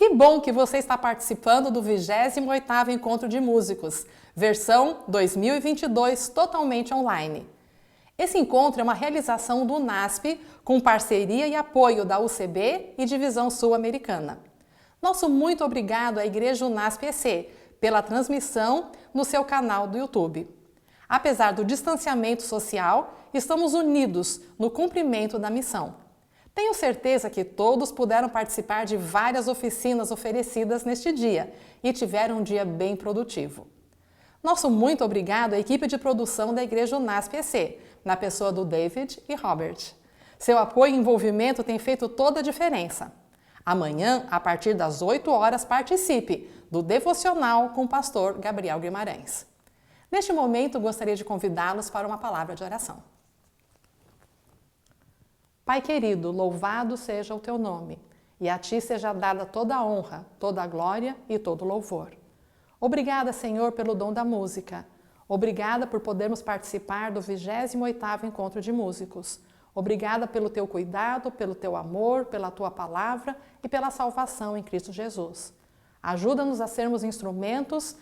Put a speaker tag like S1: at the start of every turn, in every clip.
S1: Que bom que você está participando do 28º Encontro de Músicos, versão 2022 totalmente online. Esse encontro é uma realização do NASP com parceria e apoio da UCB e Divisão Sul-Americana. Nosso muito obrigado à Igreja UNASP EC pela transmissão no seu canal do YouTube. Apesar do distanciamento social, estamos unidos no cumprimento da missão. Tenho certeza que todos puderam participar de várias oficinas oferecidas neste dia e tiveram um dia bem produtivo. Nosso muito obrigado à equipe de produção da Igreja UNASP EC, na pessoa do David e Robert. Seu apoio e envolvimento tem feito toda a diferença. Amanhã, a partir das 8 horas, participe do Devocional com o pastor Gabriel Guimarães. Neste momento, gostaria de convidá-los para uma palavra de oração. Pai querido, louvado seja o teu nome, e a ti seja dada toda a honra, toda a glória e todo o louvor. Obrigada, Senhor, pelo dom da música. Obrigada por podermos participar do 28º Encontro de Músicos. Obrigada pelo teu cuidado, pelo teu amor, pela tua palavra e pela salvação em Cristo Jesus. Ajuda-nos a sermos instrumentos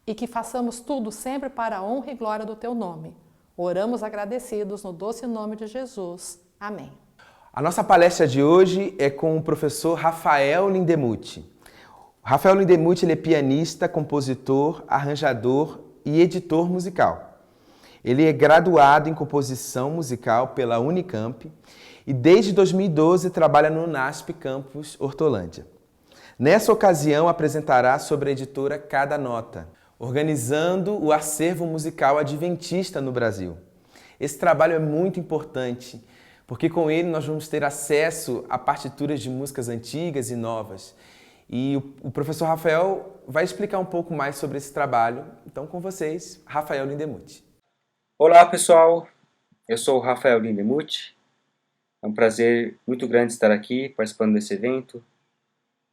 S1: e que façamos tudo sempre para a honra e glória do teu nome. Oramos agradecidos no doce nome de Jesus. Amém.
S2: A nossa palestra de hoje é com o professor Rafael Lindemuth. Rafael Lindemuth ele é pianista, compositor, arranjador e editor musical. Ele é graduado em composição musical pela Unicamp e desde 2012 trabalha no NASP Campus Hortolândia. Nessa ocasião apresentará sobre a editora Cada Nota, organizando o acervo musical adventista no Brasil. Esse trabalho é muito importante, porque com ele nós vamos ter acesso a partituras de músicas antigas e novas. E o professor Rafael vai explicar um pouco mais sobre esse trabalho. Então, com vocês, Rafael Lindemuth.
S3: Olá, pessoal. Eu sou o Rafael Lindemuth. É um prazer muito grande estar aqui participando desse evento,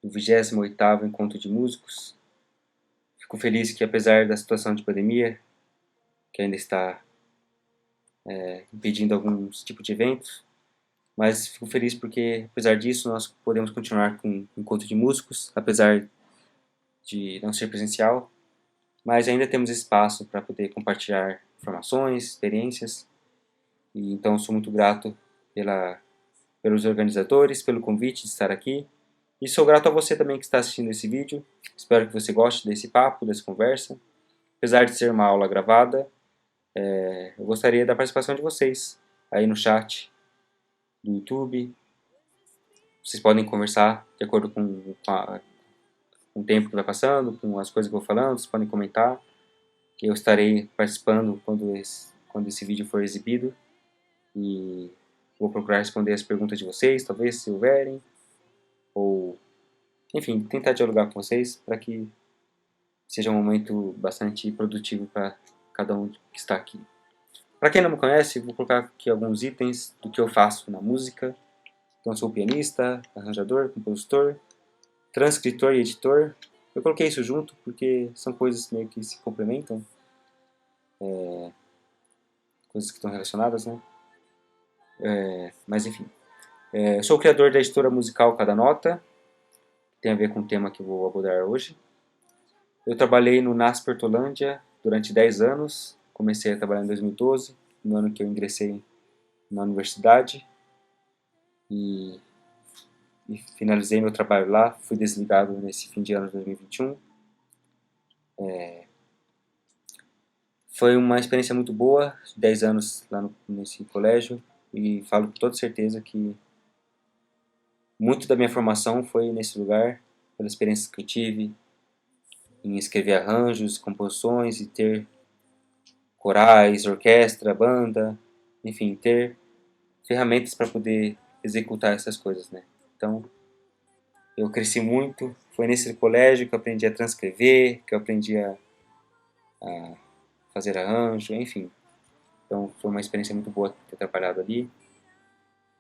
S3: do 28º Encontro de Músicos. Fico feliz que, apesar da situação de pandemia, que ainda está impedindo alguns tipos de eventos, mas fico feliz porque, apesar disso, nós podemos continuar com o Encontro de Músicos, apesar de não ser presencial, mas ainda temos espaço para poder compartilhar informações, experiências, e então sou muito grato pelos organizadores, pelo convite de estar aqui, e sou grato a você também que está assistindo esse vídeo. Espero que você goste desse papo, dessa conversa. Apesar de ser uma aula gravada, eu gostaria da participação de vocês aí no chat do YouTube. Vocês podem conversar de acordo com o tempo que vai passando, com as coisas que eu vou falando. Vocês podem comentar, que eu estarei participando quando esse vídeo for exibido, e vou procurar responder as perguntas de vocês, talvez, se houverem, ou, enfim, tentar dialogar com vocês para que seja um momento bastante produtivo para cada um que está aqui. Para quem não me conhece, vou colocar aqui alguns itens do que eu faço na música. Então, eu sou pianista, arranjador, compositor, transcritor e editor. Eu coloquei isso junto porque são coisas meio que se complementam, coisas que estão relacionadas, né? Mas enfim, eu sou o criador da editora musical Cada Nota, que tem a ver com o tema que eu vou abordar hoje. Eu trabalhei no NASP Hortolândia durante 10 anos, comecei a trabalhar em 2012, no ano que eu ingressei na universidade, e finalizei meu trabalho lá. Fui desligado nesse fim de ano de 2021. Foi uma experiência muito boa, 10 anos lá nesse colégio, e falo com toda certeza que muito da minha formação foi nesse lugar, pelas experiências que eu tive em escrever arranjos, composições e ter corais, orquestra, banda, enfim, ter ferramentas para poder executar essas coisas, né? Então, eu cresci muito. Foi nesse colégio que eu aprendi a transcrever, que eu aprendi a fazer arranjo, enfim. Então, foi uma experiência muito boa ter trabalhado ali.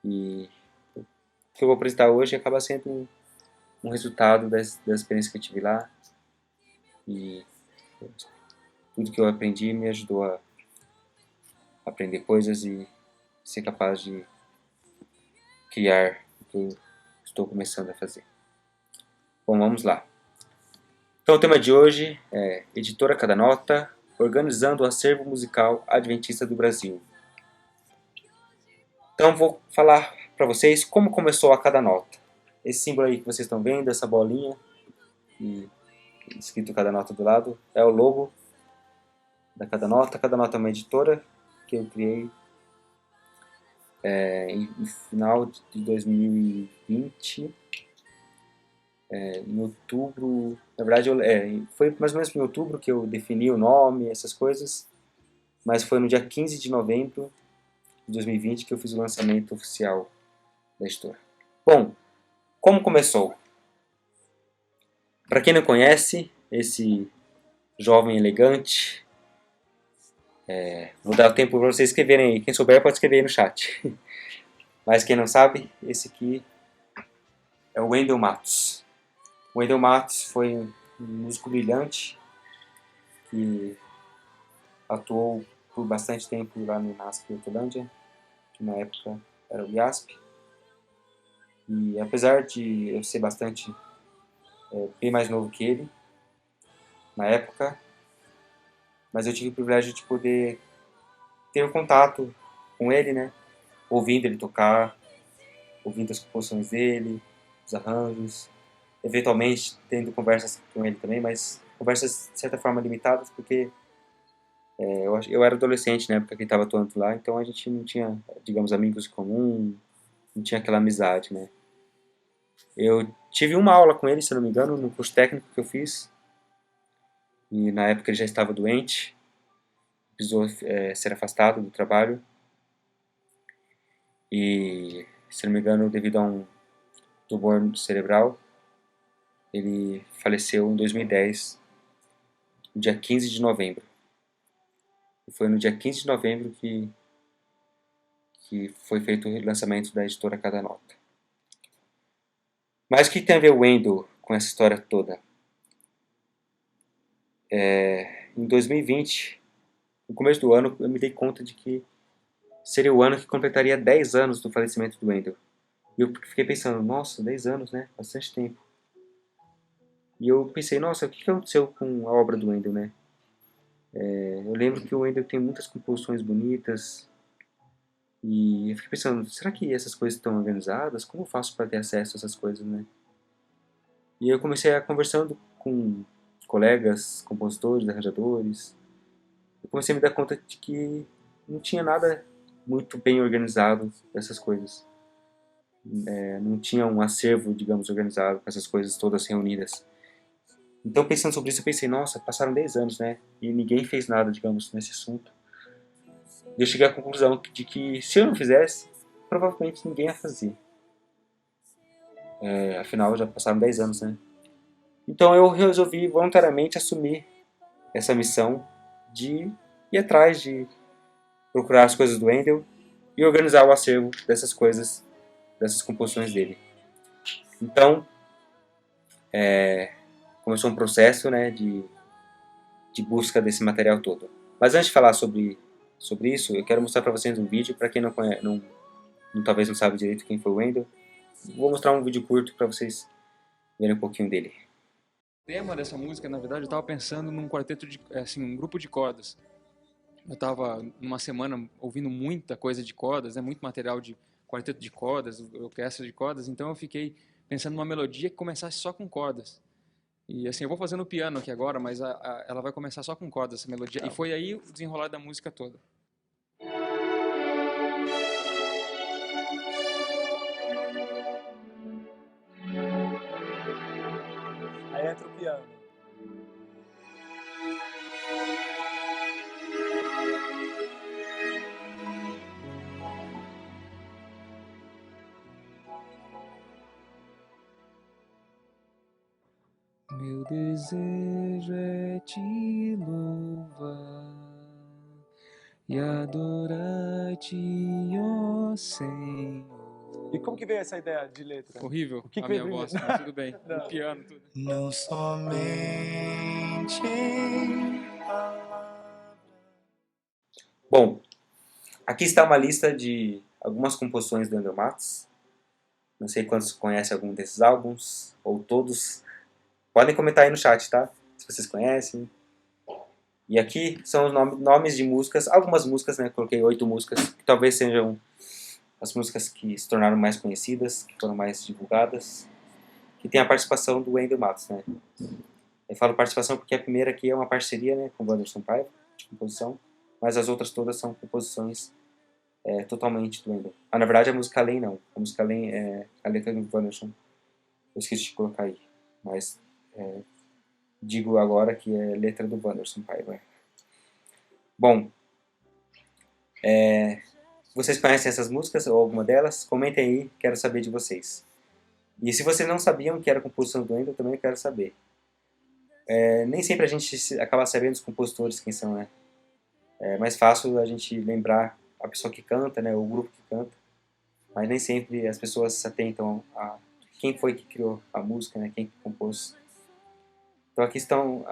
S3: E o que eu vou apresentar hoje acaba sendo um resultado das experiências que eu tive lá. E tudo que eu aprendi me ajudou a aprender coisas e ser capaz de criar o que eu estou começando a fazer. Bom, vamos lá. Então o tema de hoje é Editora Cada Nota, organizando o acervo musical adventista do Brasil. Então vou falar para vocês como começou a Cada Nota. Esse símbolo aí que vocês estão vendo, essa bolinha, e escrito Cada Nota do lado, é o logo da Cada Nota. Cada Nota é uma editora que eu criei no final de 2020, em outubro. Na verdade, foi mais ou menos em outubro que eu defini o nome, essas coisas, mas foi no dia 15 de novembro de 2020 que eu fiz o lançamento oficial da editora. Bom, como começou? Para quem não conhece, esse jovem elegante, vou dar o tempo para vocês escreverem aí. Quem souber pode escrever aí no chat. Mas quem não sabe, esse aqui é o Wendel Matos. O Wendel Matos foi um músico brilhante que atuou por bastante tempo lá no INASP Hortolândia, que na época era o IASP. E apesar de eu ser bem mais novo que ele, na época, mas eu tive o privilégio de poder ter um contato com ele, né? Ouvindo ele tocar, ouvindo as composições dele, os arranjos, eventualmente tendo conversas com ele também, mas conversas de certa forma limitadas, porque eu era adolescente na época que ele estava atuando lá, então a gente não tinha, digamos, amigos em comum, não tinha aquela amizade, né? Eu tive uma aula com ele, se não me engano, no curso técnico que eu fiz, e na época ele já estava doente, precisou ser afastado do trabalho, e, se não me engano, devido a um tumor cerebral, ele faleceu em 2010, no dia 15 de novembro. E foi no dia 15 de novembro que foi feito o lançamento da editora Cada Nota. Mas o que tem a ver o Wendel com essa história toda? Em 2020, no começo do ano, eu me dei conta de que seria o ano que completaria 10 anos do falecimento do Wendel. E eu fiquei pensando, nossa, 10 anos, né? Bastante tempo. E eu pensei, nossa, o que aconteceu com a obra do Wendel, né? Eu lembro que o Wendel tem muitas composições bonitas. E eu fiquei pensando, será que essas coisas estão organizadas? Como eu faço para ter acesso a essas coisas, né? E eu comecei a conversando com colegas, compositores, arranjadores. Eu comecei a me dar conta de que não tinha nada muito bem organizado dessas coisas. Não tinha um acervo, digamos, organizado com essas coisas todas reunidas. Então, pensando sobre isso, eu pensei, nossa, passaram 10 anos, né? E ninguém fez nada, digamos, nesse assunto. E eu cheguei à conclusão de que, se eu não fizesse, provavelmente ninguém ia fazer. Afinal, já passaram 10 anos, né? Então, eu resolvi voluntariamente assumir essa missão de ir atrás, de procurar as coisas do Wendel e organizar o acervo dessas coisas, dessas composições dele. Então, começou um processo, né, de busca desse material todo. Mas antes de falar sobre isso, eu quero mostrar para vocês um vídeo, para quem não conhece, talvez não sabe direito quem foi o Wendel. Vou mostrar um vídeo curto para vocês verem um pouquinho dele.
S4: O tema dessa música, na verdade, eu estava pensando num quarteto um grupo de cordas. Eu estava numa semana ouvindo muita coisa de cordas, muito material de quarteto de cordas, orquestra de cordas, então eu fiquei pensando numa melodia que começasse só com cordas. E assim, eu vou fazer no piano aqui agora, mas ela vai começar só com cordas, essa melodia. E foi aí o desenrolar da música toda.
S5: Aí entra o piano.
S4: Meu desejo é te louvar e adorar-te, ó Senhor.
S5: E como que veio essa ideia de letra?
S4: Horrível
S5: O que
S4: a
S5: veio
S4: minha
S5: primeiro?
S4: voz, mas tudo bem.
S5: Não.
S4: O piano, tudo.
S6: Não somente em palavras.
S3: Bom, aqui está uma lista de algumas composições do Wendel Matos. Não sei quantos conhecem algum desses álbuns, ou todos, Podem comentar aí no chat, tá? Se vocês conhecem. E aqui são os nomes de músicas, algumas músicas, né? Coloquei 8 músicas, que talvez sejam as músicas que se tornaram mais conhecidas, que foram mais divulgadas, que tem a participação do Wendel Matos, né? Eu falo participação porque a primeira aqui é uma parceria, né, com o Wanderson Paiva, de composição, mas as outras todas são composições totalmente do Wendel. Ah, na verdade a música Além não, a música Além é a letra do Wanderson, eu esqueci de colocar aí, mas digo agora que é letra do Wanderson Paiva. Bom, vocês conhecem essas músicas ou alguma delas? Comentem aí, quero saber de vocês. E se vocês não sabiam que era composição do Wendel, também quero saber. Nem sempre a gente acaba sabendo os compositores quem são, né? É mais fácil a gente lembrar a pessoa que canta, né? O grupo que canta. Mas nem sempre as pessoas se atentam a quem foi que criou a música, né? Quem que compôs. Então aqui estão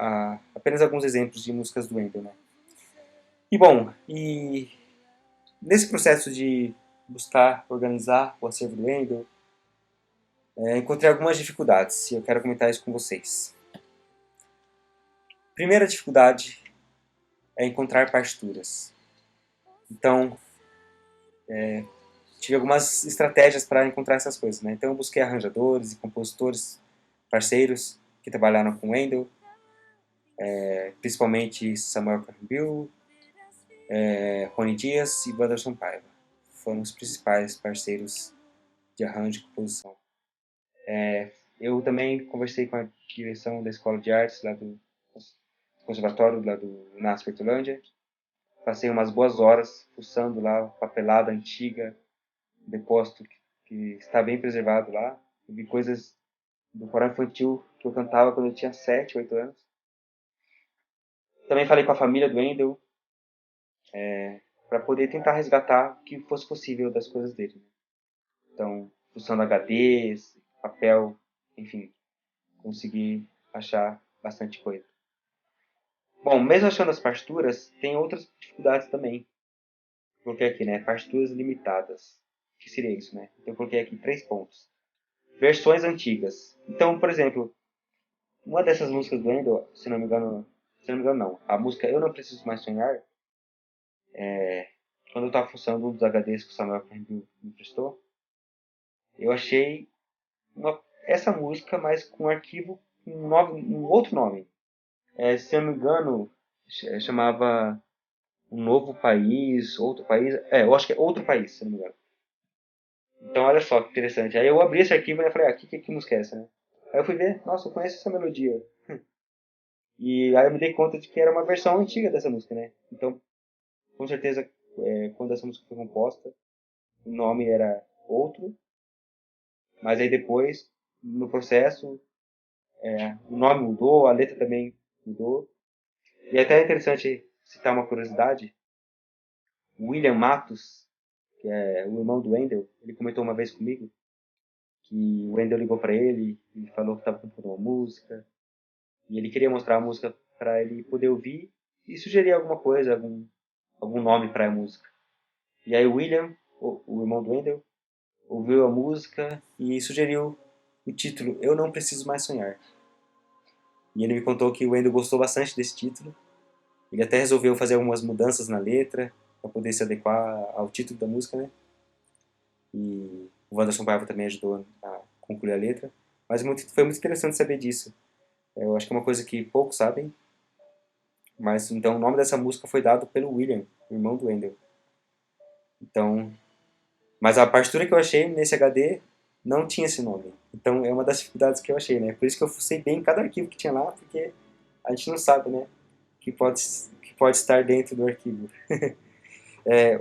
S3: apenas alguns exemplos de músicas do Wendel, né? E bom, nesse processo de buscar organizar o acervo do Wendel, encontrei algumas dificuldades e eu quero comentar isso com vocês. Primeira dificuldade é encontrar partituras. Então, tive algumas estratégias para encontrar essas coisas, né? Então eu busquei arranjadores e compositores parceiros que trabalharam com Wendel, principalmente Samuel Carnabil, Rony Dias e Wanderson Paiva. Foram os principais parceiros de arranjo e composição. Eu também conversei com a direção da Escola de Artes lá do Conservatório lá do NASP Hortolândia. Passei umas boas horas fuçando lá papelada antiga, depósito que está bem preservado lá. Eu vi coisas do coral infantil que eu cantava quando eu tinha 7, 8 anos. Também falei com a família do Wendel para poder tentar resgatar o que fosse possível das coisas dele. Então, fuçando HDs, papel, enfim, consegui achar bastante coisa. Bom, mesmo achando as partituras, tem outras dificuldades também. Coloquei aqui, né? Partituras limitadas. O que seria isso, né? Então eu coloquei aqui 3 pontos. Versões antigas. Então, por exemplo, uma dessas músicas do Wendel, se não me engano não. A música Eu Não Preciso Mais Sonhar, quando eu estava fuçando um dos HDs que o Samuel me prestou, eu achei essa música, mas com um arquivo com um outro nome. Se eu não me engano, chamava Um Novo País, Outro País. Eu acho que é Outro País, se eu não me engano. Então, olha só que interessante. Aí eu abri esse arquivo e falei, que música é essa, né? Aí eu fui ver, nossa, eu conheço essa melodia. E aí eu me dei conta de que era uma versão antiga dessa música, né? Então, com certeza, quando essa música foi composta, o nome era outro. Mas aí depois, no processo, o nome mudou, a letra também mudou. E até é interessante citar uma curiosidade. O William Matos, que é o irmão do Wendel, ele comentou uma vez comigo que o Wendel ligou para ele e falou que estava compondo uma música. E ele queria mostrar a música para ele poder ouvir e sugerir alguma coisa, algum nome para a música. E aí o William, o irmão do Wendel, ouviu a música e sugeriu o título Eu Não Preciso Mais Sonhar. E ele me contou que o Wendel gostou bastante desse título. Ele até resolveu fazer algumas mudanças na letra para poder se adequar ao título da música, né? E o Wanderson Paiva também ajudou a concluir a letra. Mas foi muito interessante saber disso. Eu acho que é uma coisa que poucos sabem. Mas então o nome dessa música foi dado pelo William, irmão do Wendel. Então, mas a partitura que eu achei nesse HD não tinha esse nome. Então é uma das dificuldades que eu achei, né? Por isso que eu fucei bem cada arquivo que tinha lá, porque a gente não sabe, né? Que pode estar dentro do arquivo.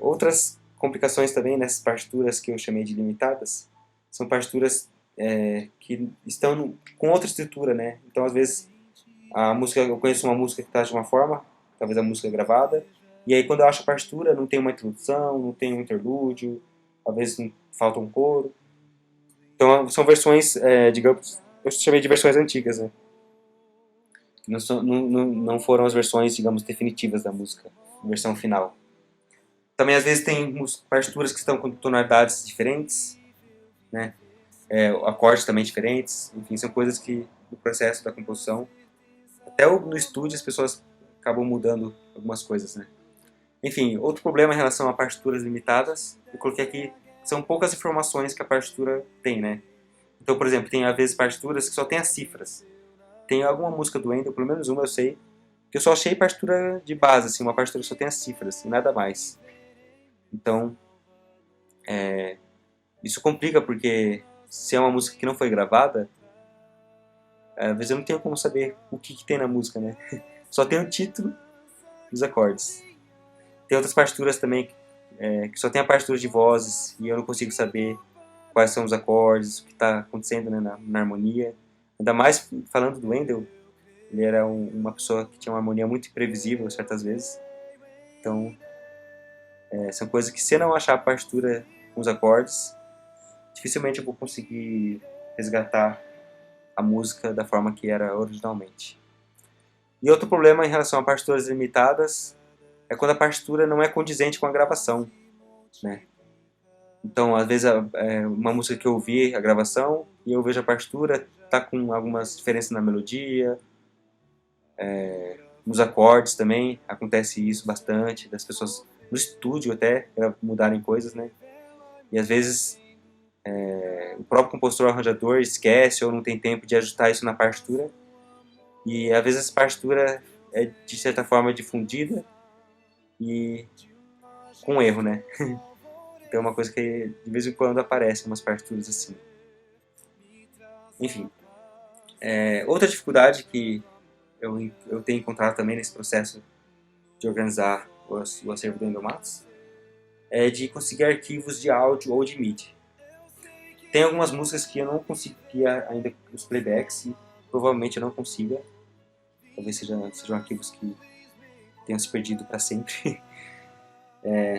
S3: Outras complicações também nessas partituras que eu chamei de limitadas são partituras que estão com outra estrutura, né? Então às vezes eu conheço uma música que está de uma forma, talvez a música é gravada, e aí quando eu acho a partitura não tem uma introdução, não tem um interlúdio, às vezes falta um coro. Então são versões, digamos, eu chamei de versões antigas, né? Não foram as versões, digamos, definitivas da música, a versão final. Também às vezes tem partituras que estão com tonalidades diferentes, né? Acordes também diferentes, enfim, são coisas que do processo da composição. Até no estúdio as pessoas acabam mudando algumas coisas, né? Enfim, outro problema em relação a partituras limitadas, eu coloquei aqui, são poucas informações que a partitura tem, né? Então, por exemplo, tem às vezes partituras que só tem as cifras. Tem alguma música do Wendel, pelo menos uma eu sei, que eu só achei partitura de base, assim, uma partitura que só tem as cifras e nada mais. Então, isso complica porque se é uma música que não foi gravada, às vezes eu não tenho como saber o que tem na música, né? Só tem o título e os acordes. Tem outras partituras também que só tem a partitura de vozes e eu não consigo saber quais são os acordes, o que está acontecendo, né, na harmonia. Ainda mais falando do Wendel, ele era uma pessoa que tinha uma harmonia muito imprevisível certas vezes. Então, são coisas que se eu não achar a partitura com os acordes, dificilmente eu vou conseguir resgatar a música da forma que era originalmente. E outro problema em relação a partituras limitadas é quando a partitura não é condizente com a gravação, né? Então, às vezes, uma música que eu ouvi a gravação e eu vejo a partitura, tá com algumas diferenças na melodia, nos acordes também, acontece isso bastante, das pessoas no estúdio até mudarem coisas, né? E às vezes o próprio compositor arranjador esquece ou não tem tempo de ajustar isso na partitura, e às vezes essa partitura é de certa forma difundida e com erro, né? Então é uma coisa que de vez em quando aparece umas partituras assim. Enfim, outra dificuldade que eu tenho encontrado também nesse processo de organizar o acervo do Wendel Matos é de conseguir arquivos de áudio ou de MIDI. Tem algumas músicas que eu não conseguia ainda os playbacks e provavelmente eu não consiga. Talvez sejam arquivos que tenham se perdido para sempre.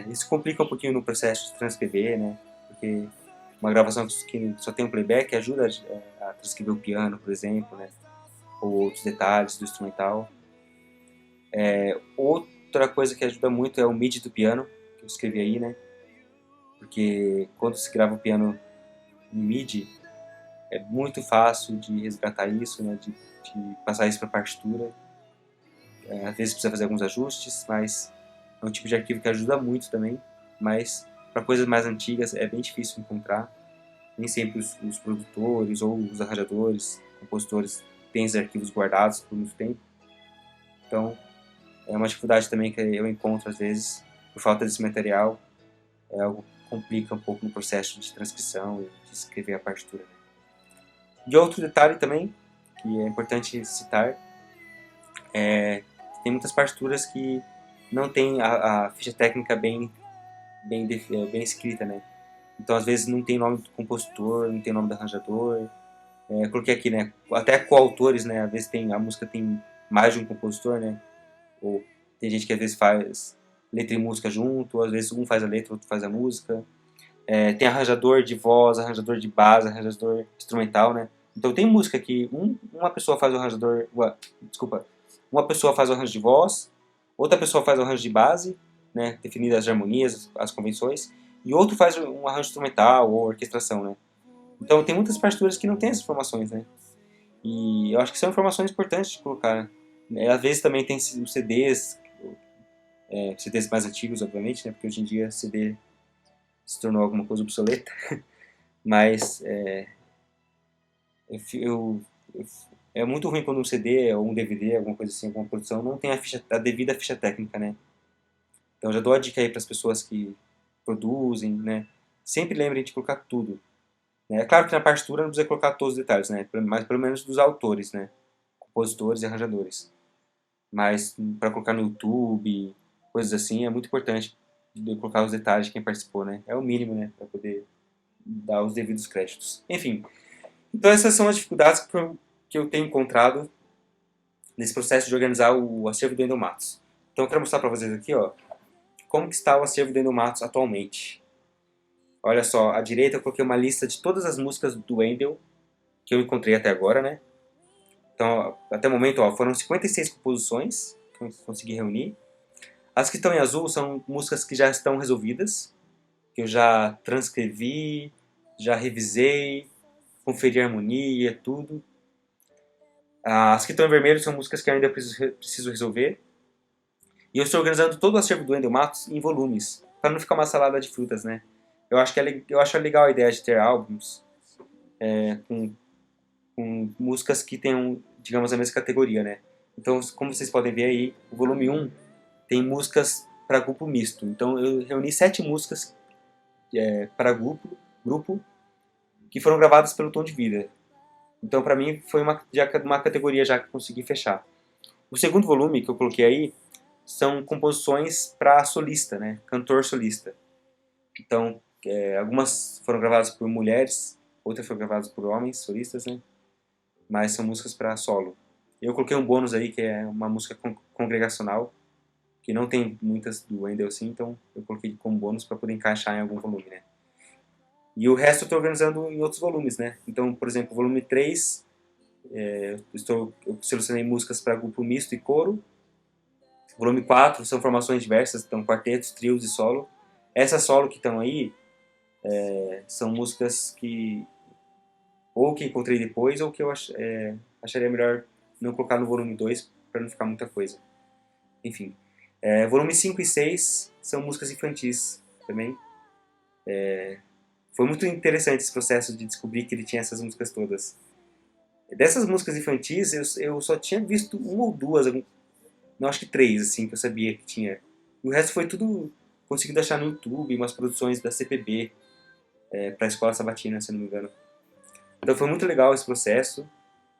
S3: Isso complica um pouquinho no processo de transcrever, né? Porque uma gravação que só tem um playback ajuda a transcrever o piano, por exemplo, né? Ou outros detalhes do instrumental. Outra coisa que ajuda muito é o MIDI do piano, que eu escrevi aí, né? Porque quando se grava o piano em MIDI, é muito fácil de resgatar isso, né? De passar isso para a partitura. Às vezes precisa fazer alguns ajustes, mas é um tipo de arquivo que ajuda muito também, mas para coisas mais antigas é bem difícil encontrar. Nem sempre os produtores ou os arranjadores, compositores têm esses arquivos guardados por muito tempo. Então, é uma dificuldade também que eu encontro às vezes, por falta desse material, é algo que complica um pouco no processo de transcrição e de escrever a partitura. E outro detalhe também, que é importante citar, tem muitas partituras que não tem a ficha técnica bem escrita, né? Então, às vezes, não tem nome do compositor, não tem nome do arranjador. Coloquei aqui, né? Até coautores, né? Às vezes a música tem mais de um compositor, né? Ou tem gente que às vezes faz letra e música junto, ou às vezes um faz a letra, outro faz a música. Tem arranjador de voz, arranjador de base, arranjador instrumental, né? Então, tem música que uma pessoa faz o arranjador... Uma pessoa faz o arranjo de voz, outra pessoa faz o arranjo de base, né, definidas as harmonias, as convenções, e outro faz um arranjo instrumental ou orquestração, né. Então tem muitas partituras que não tem essas informações, né. E eu acho que são informações importantes de colocar. Às vezes também tem os CDs, CDs mais antigos, obviamente, né, porque hoje em dia CD se tornou alguma coisa obsoleta, mas é muito ruim quando um CD ou um DVD, alguma coisa assim, alguma produção, não tem a devida ficha técnica, né? Então já dou a dica aí para as pessoas que produzem, né? Sempre lembrem de colocar tudo. Né? É claro que na partitura não precisa colocar todos os detalhes, né? Mas pelo menos dos autores, né? Compositores e arranjadores. Mas para colocar no YouTube, coisas assim, é muito importante de colocar os detalhes de quem participou, né? É o mínimo, né? Para poder dar os devidos créditos. Enfim, então essas são as dificuldades que eu tenho encontrado nesse processo de organizar o acervo do Wendel Matos. Então eu quero mostrar para vocês aqui, ó, como que está o acervo do Wendel Matos atualmente. Olha só, à direita eu coloquei uma lista de todas as músicas do Wendel que eu encontrei até agora, né? Então, até o momento, ó, foram 56 composições que eu consegui reunir. As que estão em azul são músicas que já estão resolvidas, que eu já transcrevi, já revisei, conferi a harmonia, tudo. As que estão em vermelho são músicas que eu ainda preciso resolver. E eu estou organizando todo o acervo do Wendel Matos em volumes, para não ficar uma salada de frutas, né? Eu acho legal a ideia de ter álbuns com músicas que tenham, digamos, a mesma categoria, né? Então, como vocês podem ver aí, o volume 1 tem músicas para grupo misto. Então, eu reuni 7 músicas para grupo que foram gravadas pelo Tom de Vida. Então, para mim, foi uma categoria já que eu consegui fechar. O segundo volume que eu coloquei aí são composições para solista, né? Cantor solista. Então, algumas foram gravadas por mulheres, outras foram gravadas por homens solistas, né? Mas são músicas para solo. Eu coloquei um bônus aí, que é uma música congregacional, que não tem muitas do Wendel assim, então eu coloquei como bônus para poder encaixar em algum volume, né? E o resto eu estou organizando em outros volumes, né? Então, por exemplo, volume 3, eu selecionei músicas para grupo misto e coro. Volume 4 são formações diversas, então quartetos, trios e solo. Essas solo que estão aí são músicas que ou que encontrei depois ou que eu acharia melhor não colocar no volume 2 para não ficar muita coisa. Enfim, volume 5 e 6 são músicas infantis também. Foi muito interessante esse processo de descobrir que ele tinha essas músicas todas. Dessas músicas infantis, eu só tinha visto uma ou duas, não, acho que 3, assim, que eu sabia que tinha. E o resto foi tudo conseguido achar no YouTube, umas produções da CPB, para a Escola Sabatina, se não me engano. Então foi muito legal esse processo.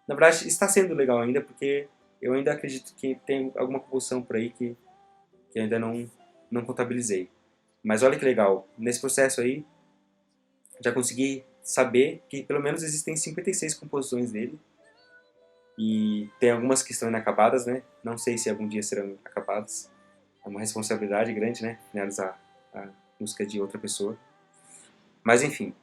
S3: Na verdade, está sendo legal ainda, porque eu ainda acredito que tem alguma composição por aí que ainda não contabilizei. Mas olha que legal, nesse processo aí, já consegui saber que pelo menos existem 56 composições dele. E tem algumas que estão inacabadas, né? Não sei se algum dia serão acabadas. É uma responsabilidade grande, né? Finalizar a música de outra pessoa. Mas enfim.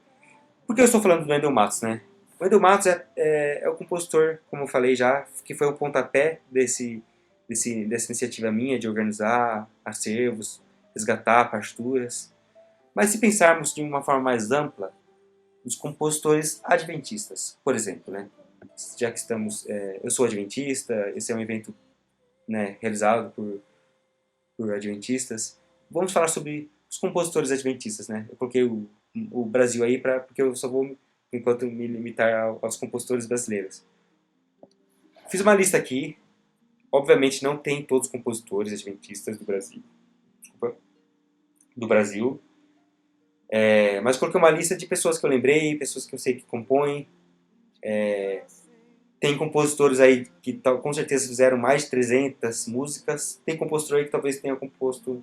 S3: Por que eu estou falando do Wendel Matos, né? O Wendel Matos é o compositor, como eu falei já, que foi o pontapé dessa iniciativa minha de organizar acervos, resgatar partituras. Mas se pensarmos de uma forma mais ampla, os compositores adventistas, por exemplo, né? Já que estamos, eu sou adventista, esse é um evento, né, realizado por adventistas. Vamos falar sobre os compositores adventistas, né? Eu coloquei o Brasil aí porque eu só vou, enquanto, me limitar aos compositores brasileiros. Fiz uma lista aqui. Obviamente não tem todos os compositores adventistas do Brasil. Mas coloquei uma lista de pessoas que eu lembrei, pessoas que eu sei que compõem. Tem compositores aí que com certeza fizeram mais de 300 músicas. Tem compositor aí que talvez tenha composto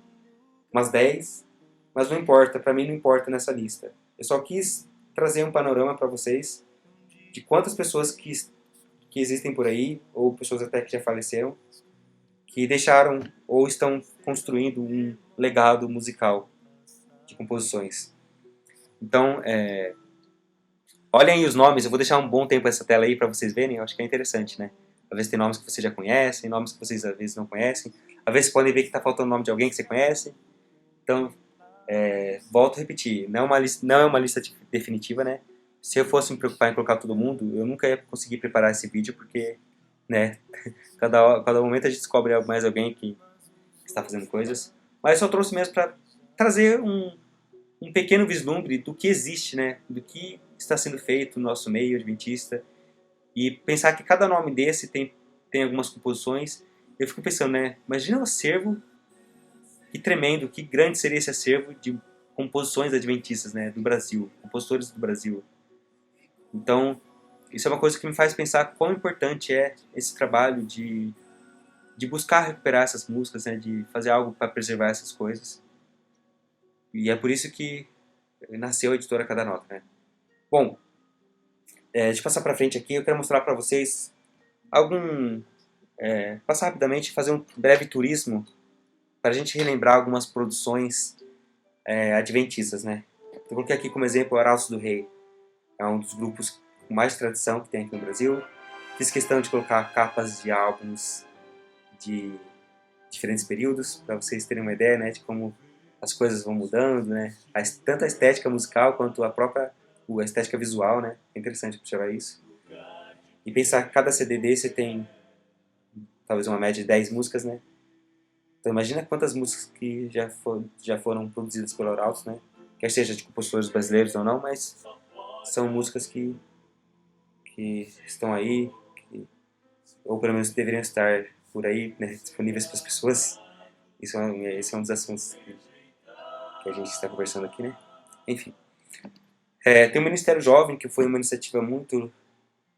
S3: umas 10. Mas não importa, pra mim não importa nessa lista. Eu só quis trazer um panorama para vocês de quantas pessoas que existem por aí, ou pessoas até que já faleceram, que deixaram ou estão construindo um legado musical de composições. Então, olhem aí os nomes, eu vou deixar um bom tempo essa tela aí para vocês verem, eu acho que é interessante, né? Às vezes tem nomes que vocês já conhecem, nomes que vocês às vezes não conhecem, às vezes podem ver que está faltando o nome de alguém que você conhece. Então, volto a repetir, não é uma lista definitiva, né? Se eu fosse me preocupar em colocar todo mundo, eu nunca ia conseguir preparar esse vídeo, porque, né, cada momento a gente descobre mais alguém que está fazendo coisas. Mas eu só trouxe mesmo para trazer um pequeno vislumbre do que existe, né? Do que está sendo feito no nosso meio adventista. E pensar que cada nome desse tem algumas composições. Eu fico pensando, né? Imagina um acervo, que tremendo, que grande seria esse acervo de composições adventistas, né? Do Brasil, compositores do Brasil. Então, isso é uma coisa que me faz pensar quão importante é esse trabalho de buscar recuperar essas músicas, né? De fazer algo para preservar essas coisas. E é por isso que nasceu a editora Cada Nota, né? Bom, deixa eu passar para frente aqui. Eu quero mostrar para vocês passar rapidamente, fazer um breve turismo para a gente relembrar algumas produções adventistas, né? Eu coloquei aqui como exemplo o Arautos do Rei. É um dos grupos com mais tradição que tem aqui no Brasil. Fiz questão de colocar capas de álbuns de diferentes períodos, para vocês terem uma ideia, né, de como as coisas vão mudando, né? Tanto a estética musical quanto a própria estética visual, né? É interessante observar isso. E pensar que cada CD desse tem talvez uma média de 10 músicas, né? Então imagina quantas músicas que já foram produzidas pelo Arautos, né? Quer seja de compositores brasileiros ou não, mas são músicas que estão aí, ou pelo menos deveriam estar por aí, né? Disponíveis para as pessoas. Esse é um dos assuntos que a gente está conversando aqui, né? Enfim. Tem o Ministério Jovem, que foi uma iniciativa muito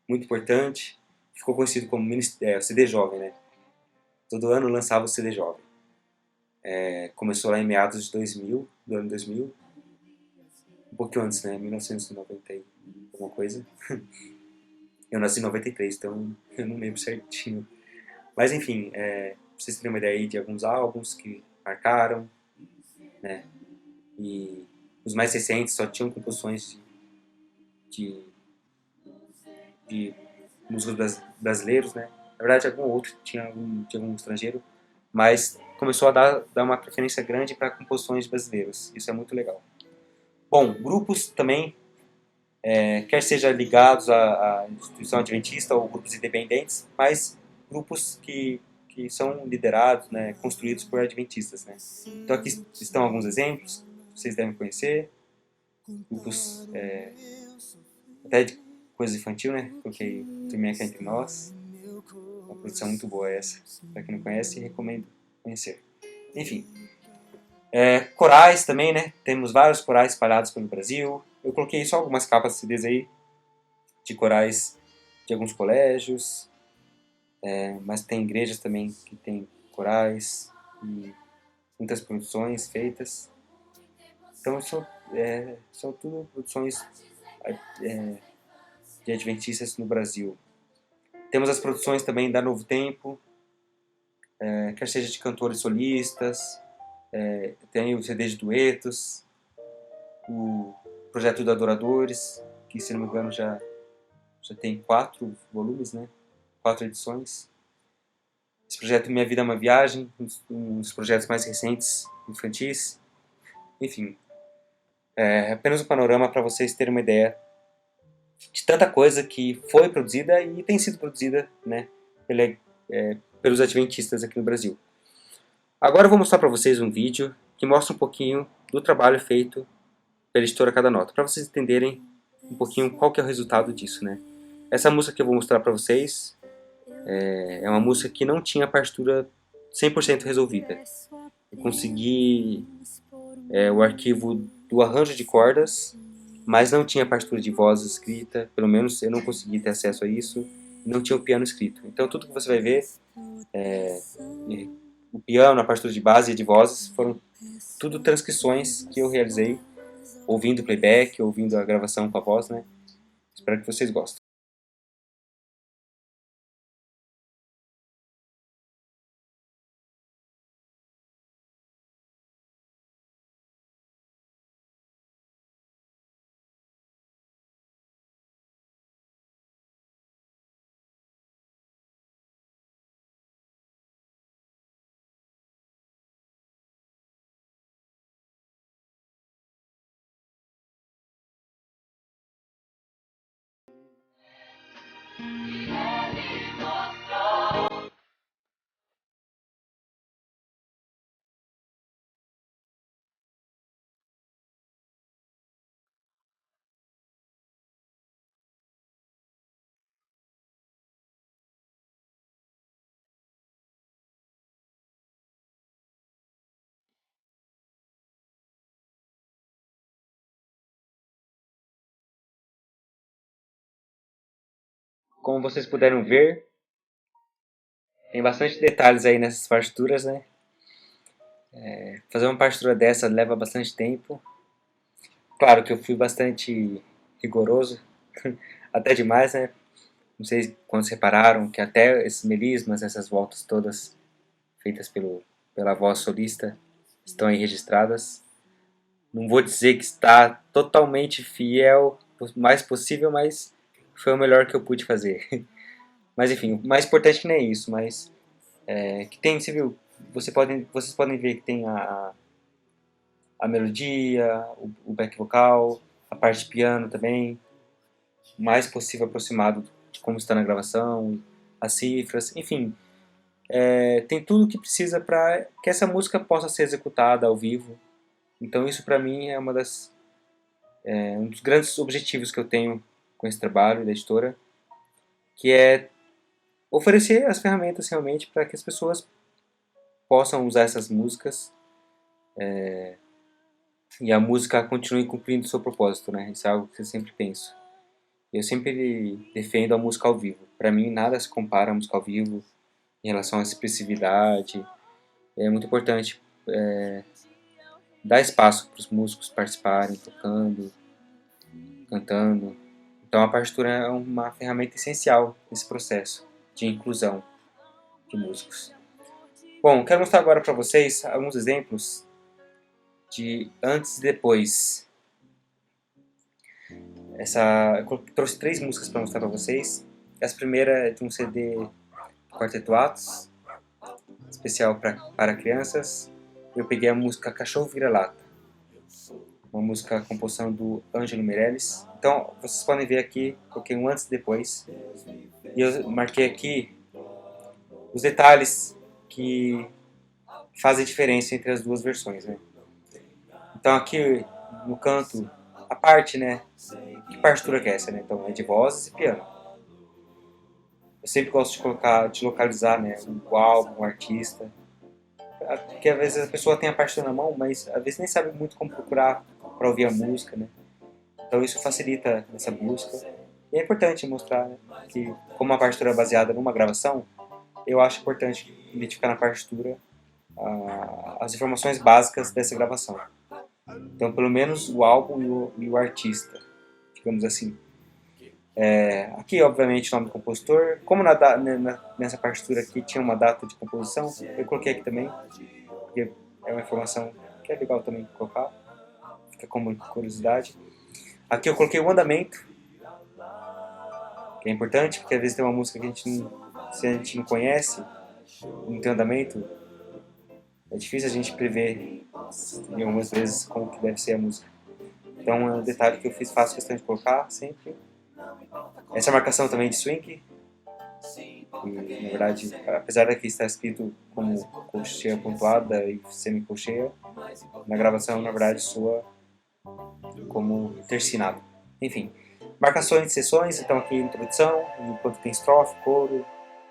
S3: importante. Ficou conhecido como o CD Jovem, né? Todo ano lançava o CD Jovem. Começou lá em meados de 2000, do ano 2000. Um pouquinho antes, né? 1990 e alguma coisa. Eu nasci em 93, então eu não lembro certinho. Mas enfim, pra vocês terem uma ideia aí de alguns álbuns que marcaram, né? E os mais recentes só tinham composições de músicos brasileiros, né? Na verdade, algum outro tinha algum estrangeiro, mas começou a dar uma preferência grande para composições brasileiras. Isso é muito legal. Bom, grupos também, quer seja ligados à instituição adventista ou grupos independentes, mas grupos que são liderados, né, construídos por adventistas, né? Então aqui estão alguns exemplos, vocês devem conhecer, grupos até de coisa infantil, né? Coloquei Turminha Cá Entre Nós, uma produção muito boa essa. Para quem não conhece, recomendo conhecer. Enfim, corais também, né? Temos vários corais espalhados pelo Brasil. Eu coloquei só algumas capas de CDs aí, de corais de alguns colégios, mas tem igrejas também que tem corais e muitas produções feitas. Então são tudo produções de adventistas no Brasil. Temos as produções também da Novo Tempo, quer seja de cantores solistas, tem o CD de duetos, o Projeto de Adoradores, que se não me engano já tem 4 volumes, né? 4 edições. Esse projeto Minha Vida é uma Viagem, um dos projetos mais recentes, infantis. Enfim, apenas um panorama para vocês terem uma ideia de tanta coisa que foi produzida e tem sido produzida, né, pelos adventistas aqui no Brasil. Agora eu vou mostrar para vocês um vídeo que mostra um pouquinho do trabalho feito pela editora Cada Nota, para vocês entenderem um pouquinho qual que é o resultado disso, né? Essa música que eu vou mostrar para vocês é uma música que não tinha a partitura 100% resolvida. Eu consegui o arquivo do arranjo de cordas, mas não tinha partitura de voz escrita, pelo menos eu não consegui ter acesso a isso, não tinha o piano escrito. Então tudo que você vai ver, o piano, a partitura de base e de vozes, foram tudo transcrições que eu realizei, ouvindo playback, ouvindo a gravação com a voz, né? Espero que vocês gostem. Como vocês puderam ver, tem bastante detalhes aí nessas partituras, né? Fazer uma partitura dessa leva bastante tempo. Claro que eu fui bastante rigoroso, até demais, né? Não sei quando repararam que até esses melismas, essas voltas todas feitas pela voz solista estão aí registradas. Não vou dizer que está totalmente fiel, o mais possível, mas foi o melhor que eu pude fazer. Mas enfim, o mais importante que nem é isso, mas que tem, você viu, vocês podem ver que tem a melodia, o back vocal, a parte de piano também, o mais possível aproximado de como está na gravação, as cifras, enfim. Tem tudo que precisa para que essa música possa ser executada ao vivo. Então isso para mim é um dos grandes objetivos que eu tenho com esse trabalho da editora, que é oferecer as ferramentas realmente para que as pessoas possam usar essas músicas e a música continue cumprindo o seu propósito, né? Isso é algo que eu sempre penso. Eu sempre defendo a música ao vivo. Para mim, nada se compara à música ao vivo em relação à expressividade. É muito importante dar espaço para os músicos participarem, tocando, cantando. Então a partitura é uma ferramenta essencial nesse processo de inclusão de músicos. Bom, quero mostrar agora para vocês alguns exemplos de antes e depois. Eu trouxe 3 músicas para mostrar para vocês. Essa primeira é de um CD do Quarteto Atos, especial para crianças. Eu peguei a música Cachorro Vira-Lata, uma música composição do Ângelo Meirelles. Então, vocês podem ver aqui, coloquei um antes e depois. E eu marquei aqui os detalhes que fazem diferença entre as duas versões, né? Então aqui no canto, a parte, né? Que partitura que é essa, né? Então é de vozes e piano. Eu sempre gosto de localizar, né? O álbum, o artista. Porque às vezes a pessoa tem a partitura na mão, mas às vezes nem sabe muito como procurar para ouvir a música, né? Então isso facilita essa busca. E é importante mostrar, né, que como a partitura é baseada numa gravação, eu acho importante identificar na partitura as informações básicas dessa gravação. Então pelo menos o álbum e o artista, digamos assim. Aqui obviamente o nome do compositor. Como nessa partitura aqui tinha uma data de composição, eu coloquei aqui também, porque é uma informação que é legal também colocar, fica como curiosidade. Aqui eu coloquei o andamento, que é importante, porque às vezes tem uma música que se a gente não conhece, não tem andamento, é difícil a gente prever em algumas vezes como que deve ser a música. Então é um detalhe que eu faço questão de colocar sempre. Essa marcação também de swing, e, na verdade, apesar daqui estar escrito como colcheia pontuada e semicolcheia, na gravação na verdade soa como tercinado. Enfim, marcações de sessões, então aqui introdução, enquanto tem estrofe, coro,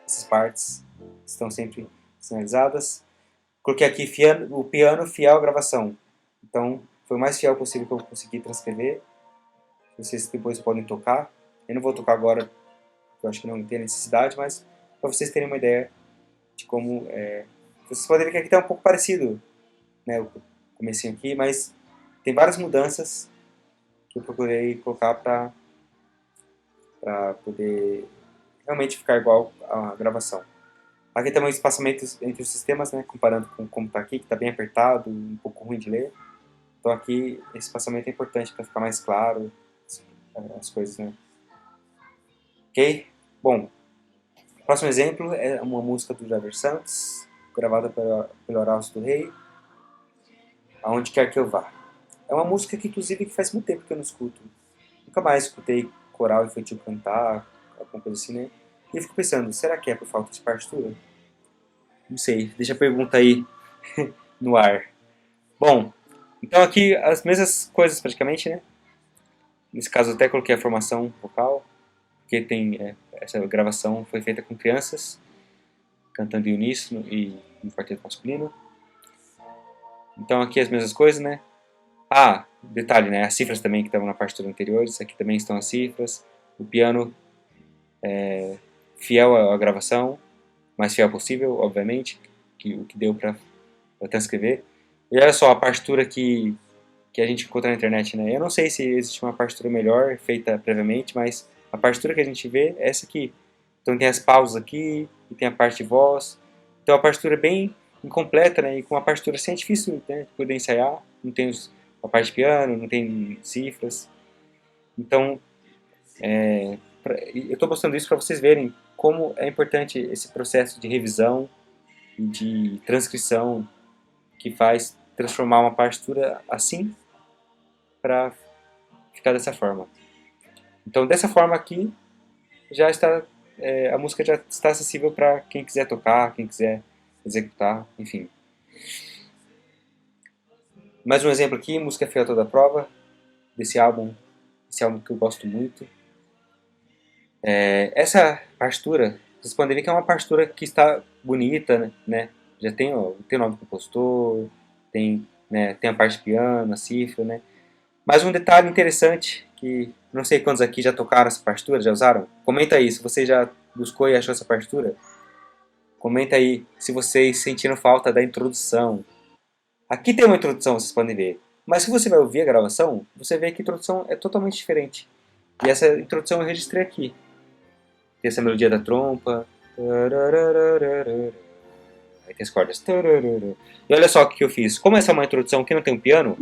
S3: essas partes estão sempre sinalizadas. Coloquei aqui o piano fiel à gravação, então foi o mais fiel possível que eu consegui transcrever. Vocês depois podem tocar. Eu não vou tocar agora, eu acho que não tem necessidade, mas para vocês terem uma ideia de como vocês podem ver que aqui está um pouco parecido, né, o comecinho aqui, mas tem várias mudanças que eu procurei colocar para poder realmente ficar igual à gravação. Aqui também o espaçamento entre os sistemas, né, comparando com como está aqui, que está bem apertado, um pouco ruim de ler. Então aqui esse espaçamento é importante para ficar mais claro as coisas, né? Ok? Bom, o próximo exemplo é uma música do Javier Santos, gravada pelo Horácio do Rei, Aonde Quer Que Eu Vá. É uma música que, inclusive, faz muito tempo que eu não escuto. Nunca mais escutei coral infantil cantar, alguma coisa assim, né? E eu fico pensando, será que é por falta de partitura? Não sei, deixa a pergunta aí no ar. Bom, então aqui as mesmas coisas praticamente, né? Nesse caso até coloquei a formação vocal, porque essa gravação foi feita com crianças, cantando em uníssono e no quarteto masculino. Então aqui as mesmas coisas, né? Detalhe, né? As cifras também que estavam na partitura anterior, aqui também estão as cifras. O piano fiel à gravação, mais fiel possível, obviamente, o que deu para transcrever. E olha só a partitura que a gente encontra na internet, né? Eu não sei se existe uma partitura melhor, feita previamente, mas a partitura que a gente vê é essa aqui. Então tem as pausas aqui, e tem a parte de voz. Então a partitura é bem incompleta, né? E com a partitura assim é difícil, né, de poder ensaiar. Não tem a parte de piano, não tem cifras. Então, eu estou mostrando isso para vocês verem como é importante esse processo de revisão e de transcrição que faz transformar uma partitura assim para ficar dessa forma. Então, dessa forma aqui, já está, a música já está acessível para quem quiser tocar, quem quiser executar, enfim. Mais um exemplo aqui, Música Fiel a Toda Prova, desse álbum, esse álbum que eu gosto muito. Essa partitura, vocês podem ver que é uma partitura que está bonita, né? Já tem o nome do compositor, tem a parte de piano, a cifra, né? Mas um detalhe interessante, que não sei quantos aqui já tocaram essa partitura, já usaram. Comenta aí, se você já buscou e achou essa partitura. Comenta aí se vocês sentiram falta da introdução. Aqui tem uma introdução, vocês podem ver. Mas se você vai ouvir a gravação, você vê que a introdução é totalmente diferente. E essa introdução eu registrei aqui. Tem essa melodia da trompa. Aí tem as cordas. E olha só o que eu fiz. Como essa é uma introdução que não tem um piano,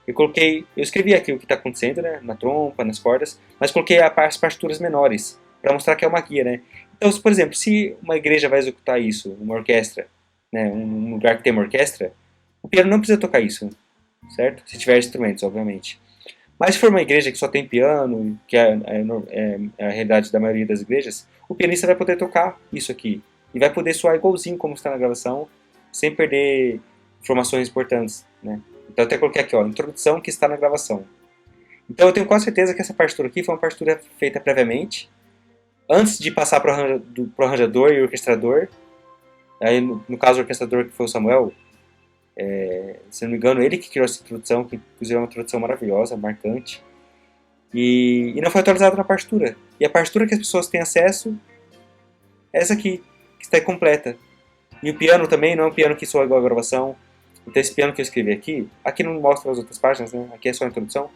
S3: eu escrevi aqui o que está acontecendo, né, na trompa, nas cordas, mas coloquei as partituras menores, para mostrar que é uma guia, né. Então, por exemplo, se uma igreja vai executar isso, uma orquestra, né, um lugar que tem uma orquestra, o piano não precisa tocar isso, certo? Se tiver instrumentos, obviamente. Mas se for uma igreja que só tem piano, que é a realidade da maioria das igrejas, o pianista vai poder tocar isso aqui, e vai poder soar igualzinho como está na gravação, sem perder informações importantes, né. Então eu até coloquei aqui, ó, introdução que está na gravação. Então eu tenho quase certeza que essa partitura aqui foi uma partitura feita previamente, antes de passar para o arranjador e o orquestrador. Aí, no caso, o orquestrador, que foi o Samuel, se não me engano, ele que criou essa introdução, que inclusive é uma introdução maravilhosa, marcante. E não foi atualizada na partitura. E a partitura que as pessoas têm acesso é essa aqui, que está incompleta. E o piano também não é um piano que soa igual a gravação. Então esse piano que eu escrevi aqui não mostra as outras páginas, né? Aqui é só a introdução,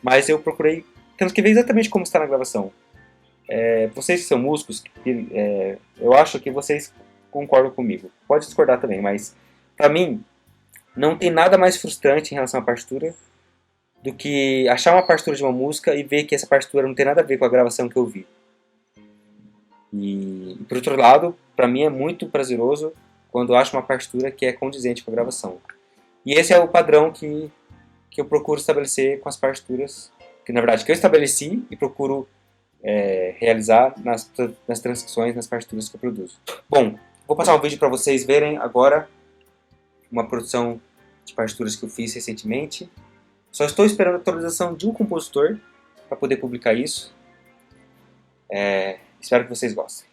S3: mas eu procurei transcrever exatamente como está na gravação. Vocês que são músicos, eu acho que vocês concordam comigo. Pode discordar também, mas para mim não tem nada mais frustrante em relação à partitura do que achar uma partitura de uma música e ver que essa partitura não tem nada a ver com a gravação que eu ouvi. E por outro lado, para mim é muito prazeroso quando eu acho uma partitura que é condizente com a gravação. E esse é o padrão que eu procuro estabelecer com as partituras, que na verdade que eu estabeleci e procuro realizar nas transcrições, nas partituras que eu produzo. Bom, vou passar um vídeo para vocês verem agora uma produção de partituras que eu fiz recentemente. Só estou esperando a autorização de um compositor para poder publicar isso. Espero que vocês gostem.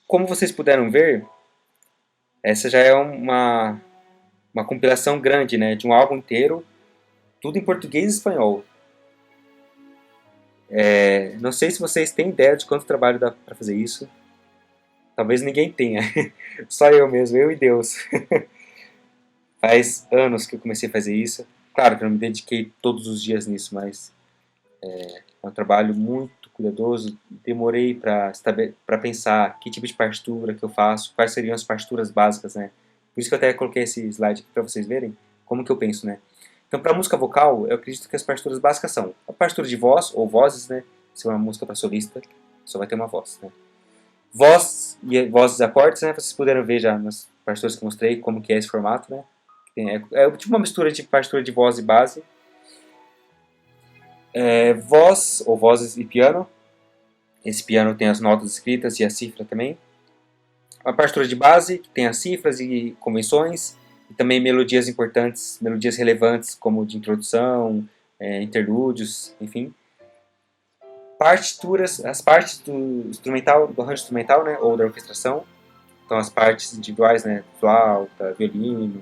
S3: Como vocês puderam ver, essa já é uma compilação grande, né, de um álbum inteiro, tudo em português e espanhol. Não sei se vocês têm ideia de quanto trabalho dá para fazer isso. Talvez ninguém tenha, só eu mesmo, eu e Deus. Faz anos que eu comecei a fazer isso. Claro que eu não me dediquei todos os dias nisso, mas é um trabalho muito cuidadoso. Demorei para pensar que tipo de partitura que eu faço, quais seriam as partituras básicas, né? Por isso que eu até coloquei esse slide aqui para vocês verem como que eu penso, né? Então, para música vocal, eu acredito que as partituras básicas são a partitura de voz, ou vozes, né? Se é uma música para solista, só vai ter uma voz, né? Voz e vozes e acordes, né? Vocês puderam ver já nas partituras que eu mostrei como que é esse formato, né? É tipo uma mistura de partitura de voz e base. Voz, ou vozes e piano. Esse piano tem as notas escritas e a cifra também. A partitura de base, que tem as cifras e convenções. E também melodias importantes, melodias relevantes, como de introdução, interlúdios, enfim. Partituras, as partes do instrumental, do arranjo instrumental, né, ou da orquestração. Então as partes individuais, né, flauta, violino.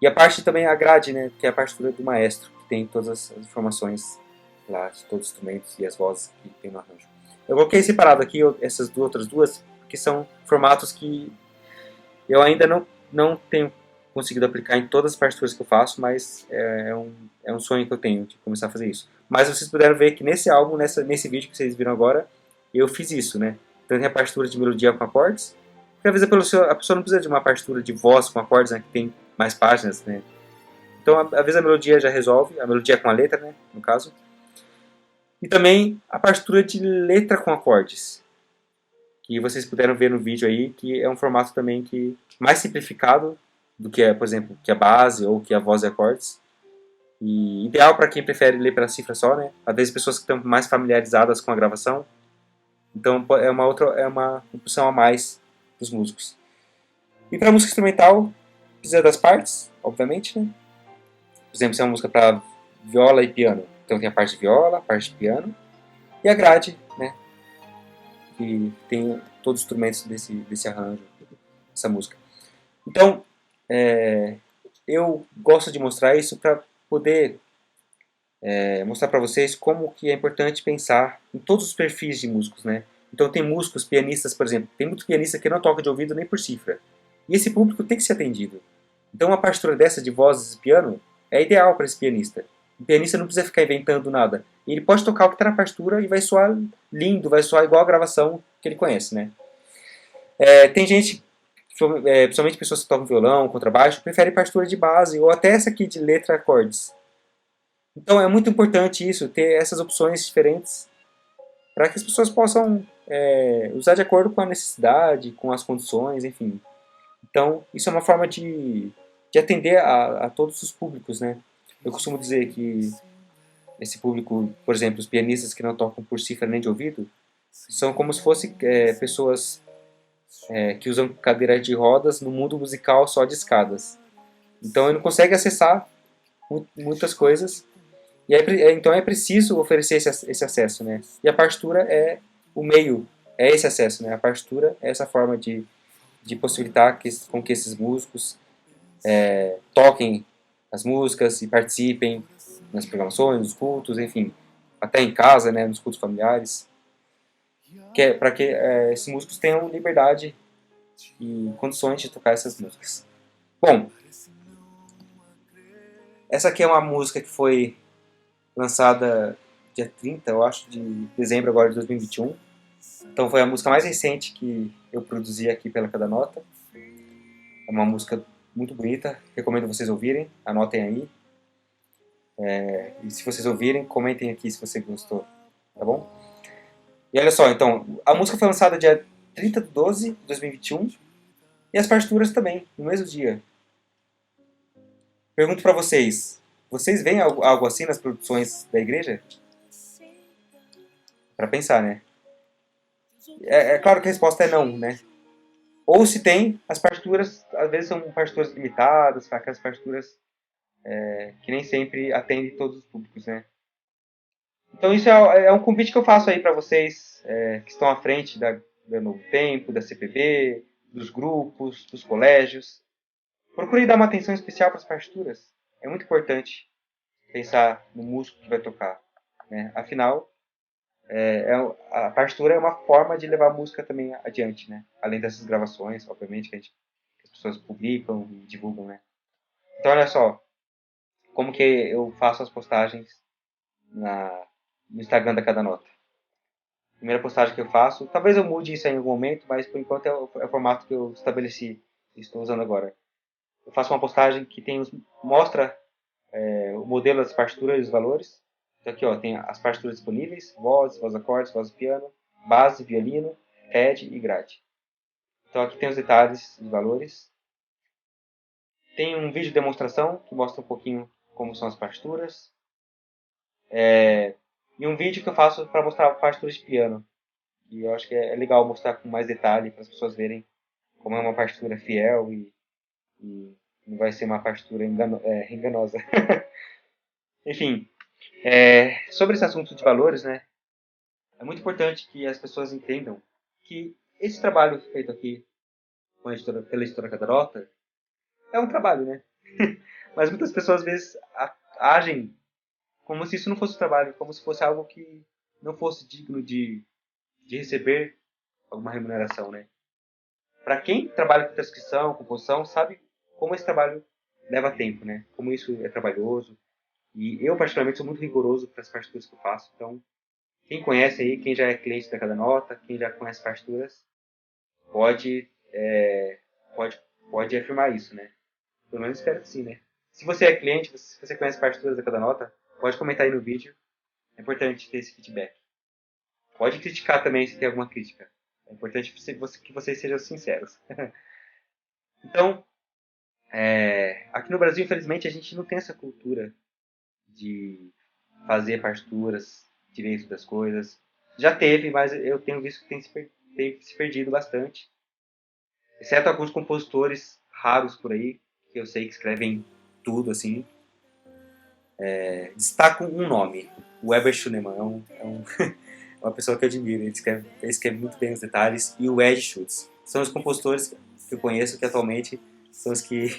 S3: E a parte também, a grade, né, que é a partitura do maestro, que tem todas as informações lá, de todos os instrumentos e as vozes que tem no arranjo. Eu coloquei separado aqui essas outras duas, que são formatos que eu ainda não tenho conseguido aplicar em todas as partituras que eu faço, mas é um sonho que eu tenho de começar a fazer isso. Mas vocês puderam ver que nesse álbum, nesse vídeo que vocês viram agora, eu fiz isso, né? Então tem a partitura de melodia com acordes, que às vezes a pessoa não precisa de uma partitura de voz com acordes, né, que tem mais páginas, né? Então às vezes a melodia já resolve, a melodia com a letra, né, no caso. E também a partitura de letra com acordes, que vocês puderam ver no vídeo aí, que é um formato também que mais simplificado do que, por exemplo, que a base ou que a voz e acordes. E ideal para quem prefere ler pela cifra só, né? Às vezes pessoas que estão mais familiarizadas com a gravação. Então é uma opção a mais dos músicos. E para música instrumental, precisa das partes, obviamente, né? Por exemplo, se é uma música para viola e piano, então tem a parte de viola, a parte de piano e a grade, né? Que tem todos os instrumentos desse arranjo, dessa música. Então, eu gosto de mostrar isso para poder mostrar para vocês como que é importante pensar em todos os perfis de músicos, né? Então tem músicos, pianistas, por exemplo, tem muito pianista que não toca de ouvido nem por cifra. E esse público tem que ser atendido. Então uma partitura dessa de vozes e piano é ideal para esse pianista. O pianista não precisa ficar inventando nada. Ele pode tocar o que está na partitura e vai soar lindo, vai soar igual a gravação que ele conhece, né? Tem gente, principalmente pessoas que tocam violão, contrabaixo, prefere partitura de base ou até essa aqui de letra acordes. Então é muito importante isso, ter essas opções diferentes para que as pessoas possam usar de acordo com a necessidade, com as condições, enfim. Então isso é uma forma de atender a todos os públicos, né? Eu costumo dizer que esse público, por exemplo, os pianistas que não tocam por cifra nem de ouvido, são como se fossem pessoas que usam cadeira de rodas no mundo musical só de escadas. Então ele não consegue acessar muitas coisas. E então é preciso oferecer esse acesso, né? E a partitura é o meio, é esse acesso, né? A partitura é essa forma de possibilitar com que esses músicos toquem as músicas e participem nas programações, nos cultos, enfim, até em casa, né? Nos cultos familiares, para que esses músicos tenham liberdade e condições de tocar essas músicas. Bom, essa aqui é uma música que foi lançada dia 30, eu acho, de dezembro agora de 2021. Então foi a música mais recente que eu produzi aqui pela Cada Nota. É uma música muito bonita, recomendo vocês ouvirem, anotem aí. E se vocês ouvirem, comentem aqui se você gostou, tá bom? E olha só, então, a música foi lançada dia 30 de 12 de 2021 e as partituras também, no mesmo dia. Pergunto pra vocês veem algo assim nas produções da igreja? Pra pensar, né? É claro que a resposta é não, né? Ou se tem, as partituras, às vezes são partituras limitadas, aquelas partituras que nem sempre atendem todos os públicos, né? Então isso é um convite que eu faço aí pra vocês que estão à frente da Novo Tempo, da CPB, dos grupos, dos colégios. Procure dar uma atenção especial para as partituras. É muito importante pensar no músico que vai tocar, né? Afinal, a partitura é uma forma de levar a música também adiante, né? Além dessas gravações, obviamente, que as pessoas publicam e divulgam, né? Então, olha só, como que eu faço as postagens no Instagram da Cada Nota. Primeira postagem que eu faço, talvez eu mude isso em algum momento, mas por enquanto é o formato que eu estabeleci e estou usando agora. Eu faço uma postagem que mostra o modelo das partituras e os valores. Então aqui tem as partituras disponíveis, voz acordes, voz piano, base, violino, head e grade. Então aqui tem os detalhes, os valores. Tem um vídeo de demonstração que mostra um pouquinho como são as partituras. E um vídeo que eu faço para mostrar partituras de piano. E eu acho que é legal mostrar com mais detalhe para as pessoas verem como é uma partitura fiel e não vai ser uma partitura enganosa. Enfim, sobre esse assunto de valores, né? é muito importante que as pessoas entendam que esse trabalho feito aqui pela editora Cadarota é um trabalho, né? Mas muitas pessoas às vezes agem como se isso não fosse um trabalho, como se fosse algo que não fosse digno de receber alguma remuneração, né? Para quem trabalha com transcrição, composição, sabe como esse trabalho leva tempo, né? Como isso é trabalhoso. E eu, particularmente, sou muito rigoroso para as partituras que eu faço. Então, quem conhece aí, quem já é cliente da Cada Nota, quem já conhece partituras, pode, pode, pode afirmar isso, né? Pelo menos espero que sim, né? Se você é cliente, se você conhece partituras da Cada Nota, pode comentar aí no vídeo. É importante ter esse feedback. Pode criticar também se tem alguma crítica. É importante que vocês sejam sinceros. Então, aqui no Brasil, infelizmente, a gente não tem essa cultura de fazer partituras direito das coisas. Já teve, mas eu tenho visto que tem se perdido bastante. Exceto alguns compositores raros por aí, que eu sei que escrevem tudo, assim. Destaco um nome, o Weber Schunemann. Uma pessoa que eu admiro, ele escreve muito bem os detalhes. E o Ed Schultz. São os compositores que eu conheço que atualmente são os que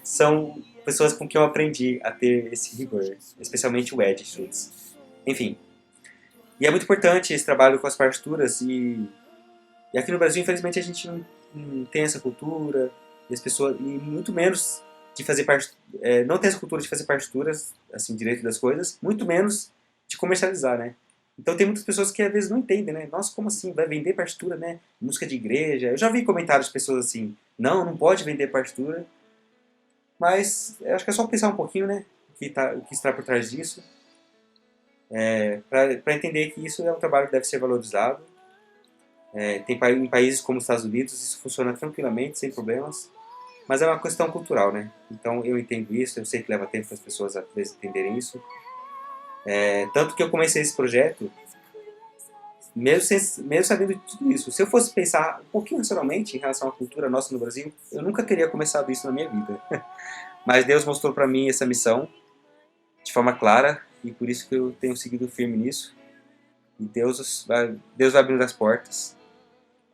S3: são pessoas com quem eu aprendi a ter esse rigor, especialmente o Ed Schultz. Enfim, e é muito importante esse trabalho com as partituras e aqui no Brasil, infelizmente, a gente não tem essa cultura e as pessoas, e muito menos de fazer não tem essa cultura de fazer partituras, assim, direito das coisas, muito menos de comercializar, né? Então tem muitas pessoas que às vezes não entendem, né? Nossa, como assim? Vai vender partitura, né? Música de igreja. Eu já vi comentários de pessoas assim, não pode vender partitura. Mas eu acho que é só pensar um pouquinho, né? O que está por trás disso. Para entender que isso é um trabalho que deve ser valorizado. Em países como os Estados Unidos isso funciona tranquilamente, sem problemas. Mas é uma questão cultural, né? Então eu entendo isso, eu sei que leva tempo para as pessoas às vezes entenderem isso. Tanto que eu comecei esse projeto mesmo sabendo de tudo isso. Se eu fosse pensar um pouquinho racionalmente em relação à cultura nossa no Brasil, eu nunca teria começado isso na minha vida. Mas Deus mostrou para mim essa missão de forma clara e por isso que eu tenho seguido firme nisso. E Deus vai abrindo as portas.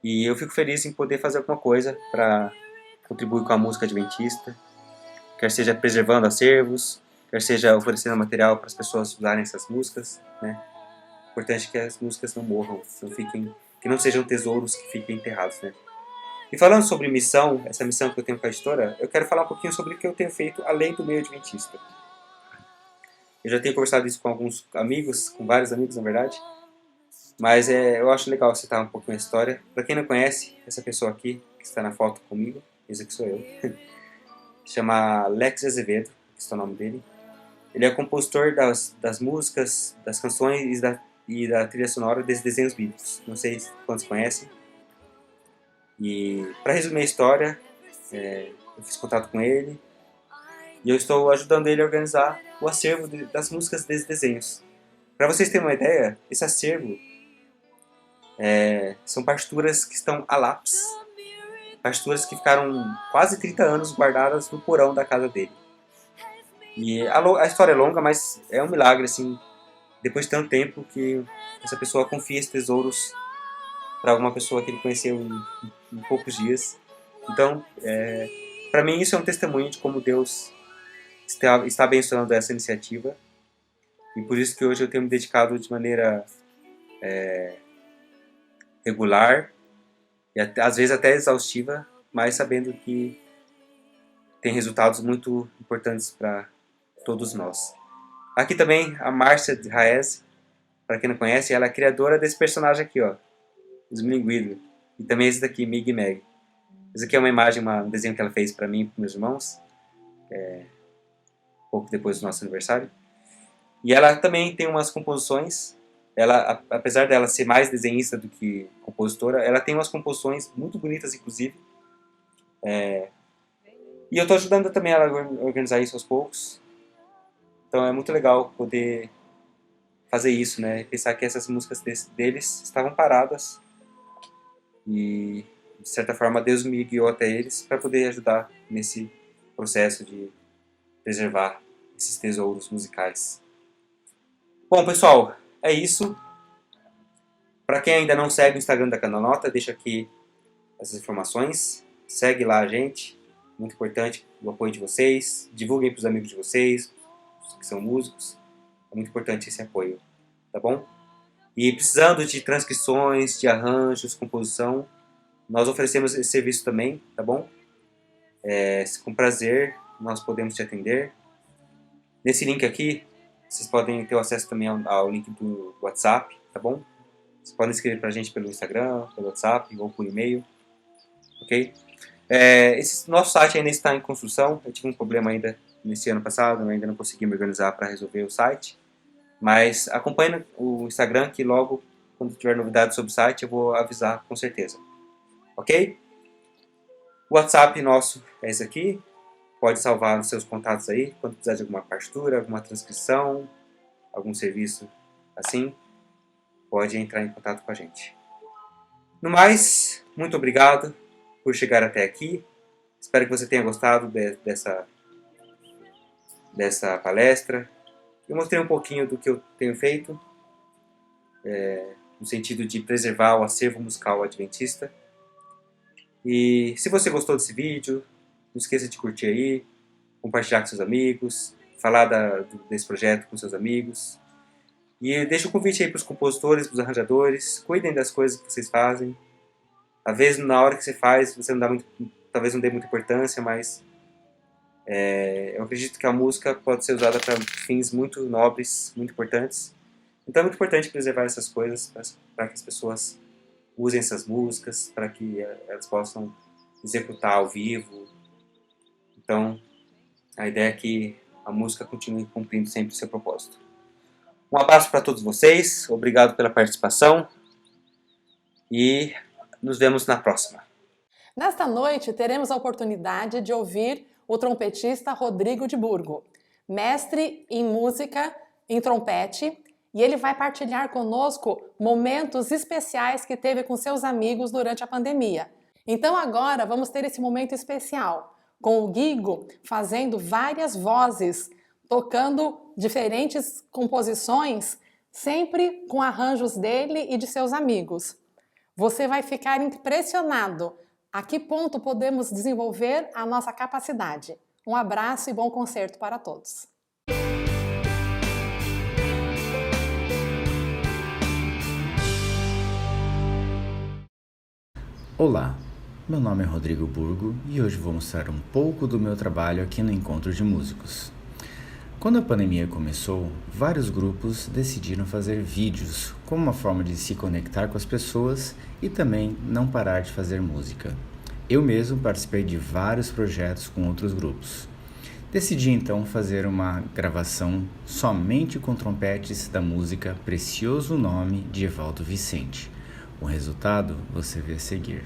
S3: E eu fico feliz em poder fazer alguma coisa para contribuir com a música adventista, quer seja preservando acervos, quer seja oferecendo material para as pessoas usarem essas músicas, né? O importante é que as músicas não morram, que não sejam tesouros que fiquem enterrados, né? E falando sobre missão, essa missão que eu tenho com a editora, eu quero falar um pouquinho sobre o que eu tenho feito além do meio adventista. Eu já tenho conversado isso com alguns amigos, com vários amigos, na verdade, mas eu acho legal citar um pouquinho a história. Para quem não conhece, essa pessoa aqui, que está na foto comigo, esse aqui sou eu, se chama Alex Azevedo, esse é o nome dele. Ele é compositor das músicas, das canções e da trilha sonora desses desenhos bíblicos. Não sei quantos conhecem. E para resumir a história, eu fiz contato com ele e eu estou ajudando ele a organizar o acervo das músicas desses desenhos. Para vocês terem uma ideia, esse acervo são partituras que estão a lápis, partituras que ficaram quase 30 anos guardadas no porão da casa dele. E a história é longa, mas é um milagre, assim, depois de tanto tempo que essa pessoa confia esses tesouros para alguma pessoa que ele conheceu em poucos dias. Então, para mim isso é um testemunho de como Deus está abençoando essa iniciativa. E por isso que hoje eu tenho me dedicado de maneira regular e às vezes até exaustiva, mas sabendo que tem resultados muito importantes para todos nós. Aqui também a Márcia Raes, para quem não conhece, ela é criadora desse personagem aqui, ó, os Minguido. E também esse daqui, Mig e Meg. Esse aqui é uma imagem, um desenho que ela fez para mim e para meus irmãos, pouco depois do nosso aniversário. E ela também tem umas composições, ela, apesar dela ser mais desenhista do que compositora, ela tem umas composições muito bonitas, inclusive. E eu estou ajudando também ela a organizar isso aos poucos. Então é muito legal poder fazer isso, né? Pensar que essas músicas deles estavam paradas e, de certa forma, Deus me guiou até eles para poder ajudar nesse processo de preservar esses tesouros musicais. Bom, pessoal, é isso. Para quem ainda não segue o Instagram da Candanota, deixa aqui essas informações. Segue lá a gente. Muito importante o apoio de vocês. Divulguem para os amigos de vocês, que são músicos. É muito importante esse apoio, tá bom? E precisando de transcrições, de arranjos, composição, nós oferecemos esse serviço também, tá bom? Com prazer, nós podemos te atender. Nesse link aqui, vocês podem ter acesso também ao link do WhatsApp, tá bom? Vocês podem escrever pra gente pelo Instagram, pelo WhatsApp ou por e-mail, ok? Esse nosso site ainda está em construção. Eu tive um problema ainda nesse ano passado, eu ainda não consegui me organizar para resolver o site. Mas acompanhe o Instagram, que logo, quando tiver novidades sobre o site, eu vou avisar com certeza. Ok? O WhatsApp nosso é esse aqui. Pode salvar os seus contatos aí, quando precisar de alguma partitura, alguma transcrição, algum serviço assim, pode entrar em contato com a gente. No mais, muito obrigado por chegar até aqui. Espero que você tenha gostado dessa palestra. Eu mostrei um pouquinho do que eu tenho feito, no sentido de preservar o acervo musical adventista. E se você gostou desse vídeo, não esqueça de curtir aí, compartilhar com seus amigos, falar desse projeto com seus amigos. E deixa um convite aí para os compositores, para os arranjadores, cuidem das coisas que vocês fazem. Às vezes, na hora que você faz, você talvez não dê muita importância, mas eu acredito que a música pode ser usada para fins muito nobres, muito importantes. Então é muito importante preservar essas coisas para que as pessoas usem essas músicas, para que elas possam executar ao vivo. Então, a ideia é que a música continue cumprindo sempre o seu propósito. Um abraço para todos vocês, obrigado pela participação e nos vemos na próxima.
S1: Nesta noite, teremos a oportunidade de ouvir o trompetista Rodrigo de Burgo, mestre em música em trompete, e ele vai partilhar conosco momentos especiais que teve com seus amigos durante a pandemia. Então agora vamos ter esse momento especial, com o Guigo fazendo várias vozes, tocando diferentes composições, sempre com arranjos dele e de seus amigos. Você vai ficar impressionado a que ponto podemos desenvolver a nossa capacidade. Um abraço e bom concerto para todos.
S7: Olá, meu nome é Rodrigo Burgo e hoje vou mostrar um pouco do meu trabalho aqui no Encontro de Músicos. Quando a pandemia começou, vários grupos decidiram fazer vídeos como uma forma de se conectar com as pessoas e também não parar de fazer música. Eu mesmo participei de vários projetos com outros grupos. Decidi então fazer uma gravação somente com trompetes da música Precioso Nome de Evaldo Vicente. O resultado você vê a seguir.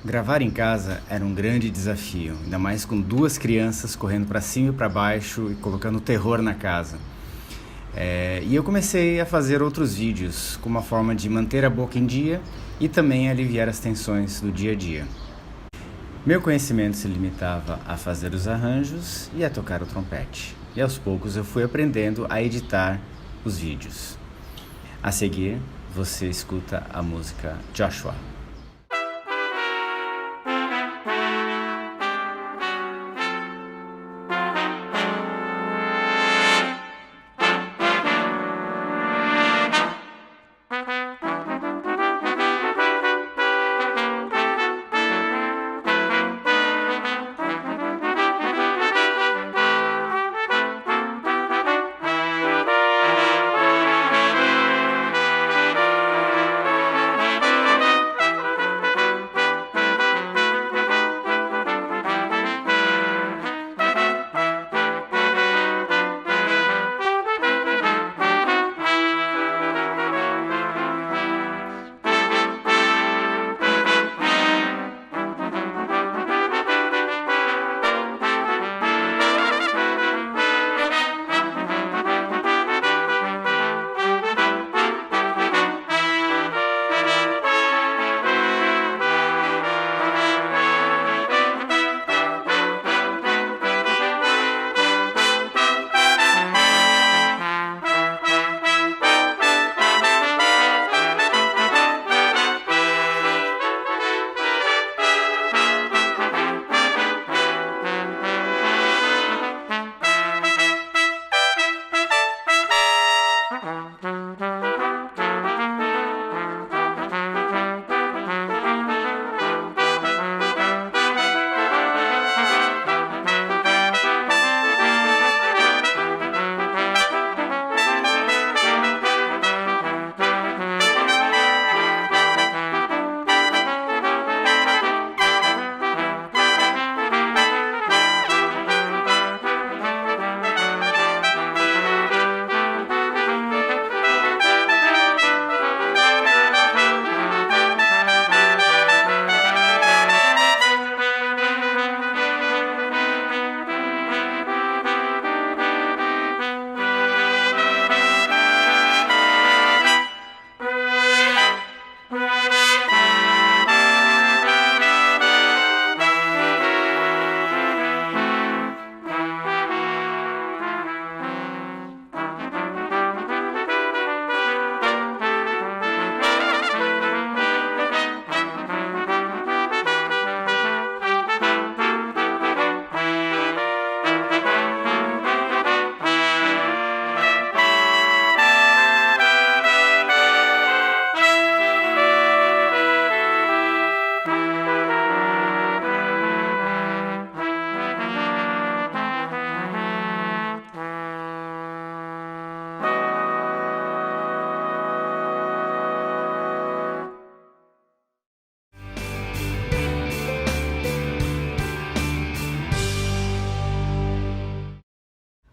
S7: Gravar em casa era um grande desafio, ainda mais com 2 crianças correndo para cima e para baixo e colocando terror na casa. E eu comecei a fazer outros vídeos como uma forma de manter a boca em dia e também aliviar as tensões do dia a dia. Meu conhecimento se limitava a fazer os arranjos e a tocar o trompete. E aos poucos eu fui aprendendo a editar os vídeos. A seguir, você escuta a música Joshua.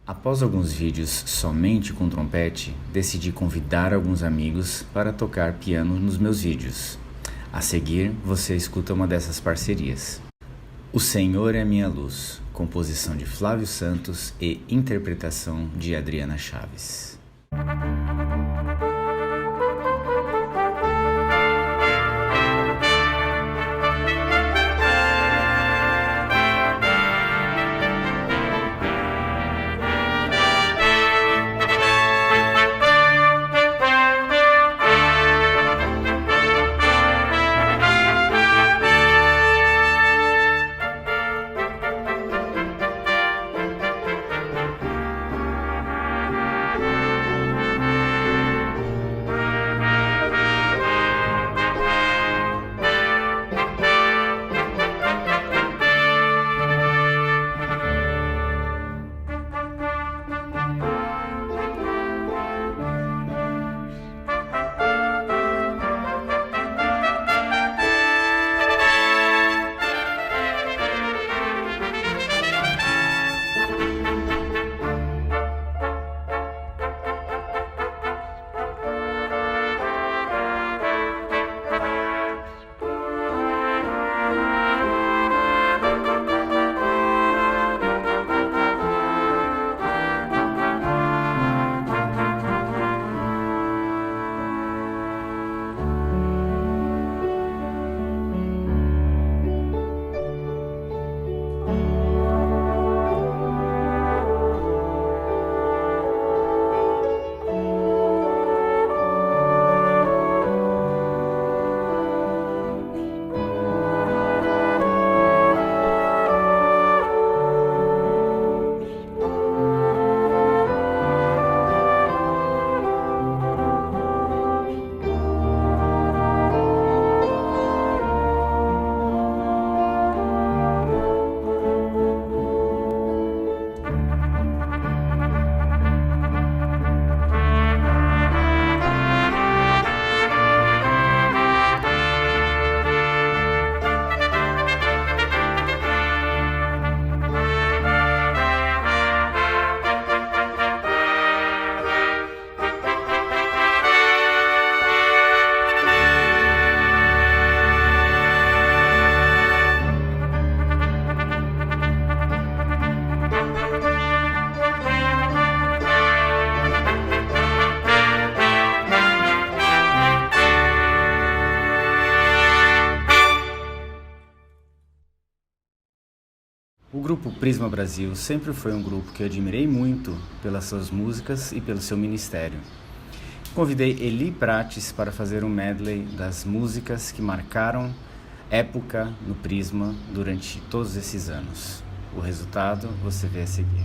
S7: Após alguns vídeos somente com trompete, decidi convidar alguns amigos para tocar piano nos meus vídeos. A seguir, você escuta uma dessas parcerias. O Senhor é minha luz, composição de Flávio Santos e interpretação de Adriana Chaves. grupo Prisma Brasil sempre foi um grupo que eu admirei muito pelas suas músicas e pelo seu ministério. Convidei Eli Prates para fazer um medley das músicas que marcaram época no Prisma durante todos esses anos. O resultado você vê a seguir.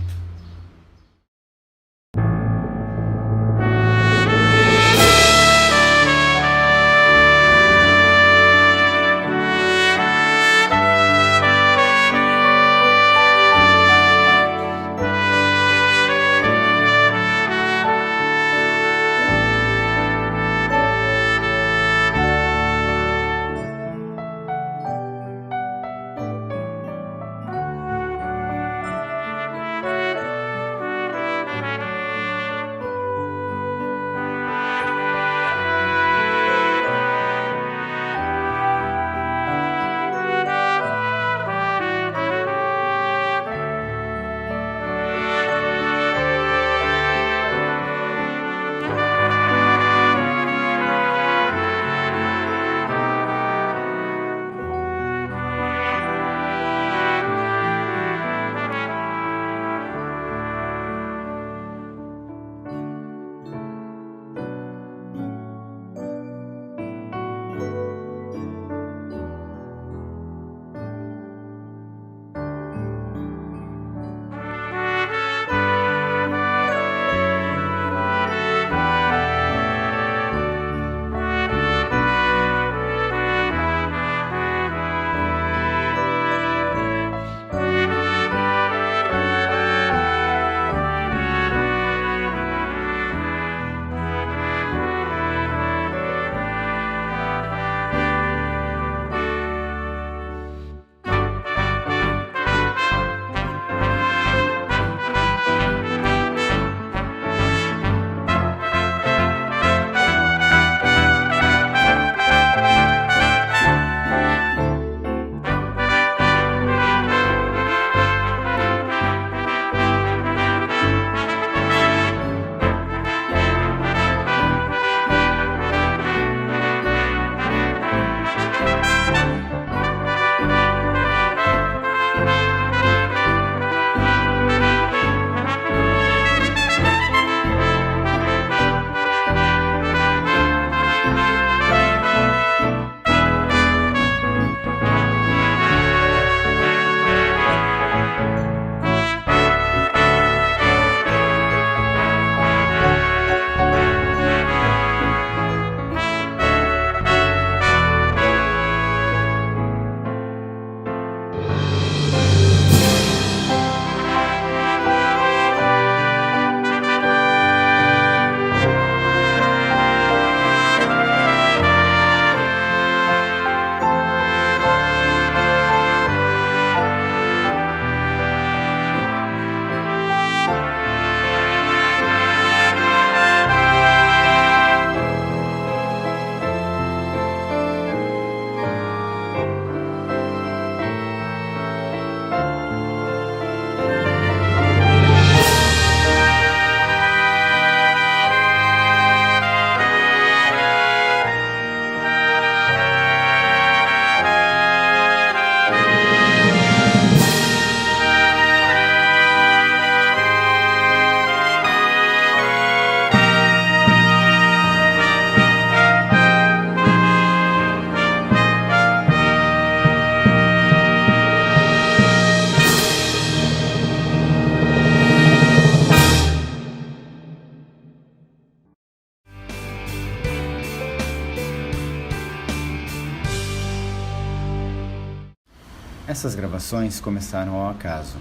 S7: Essas gravações começaram ao acaso,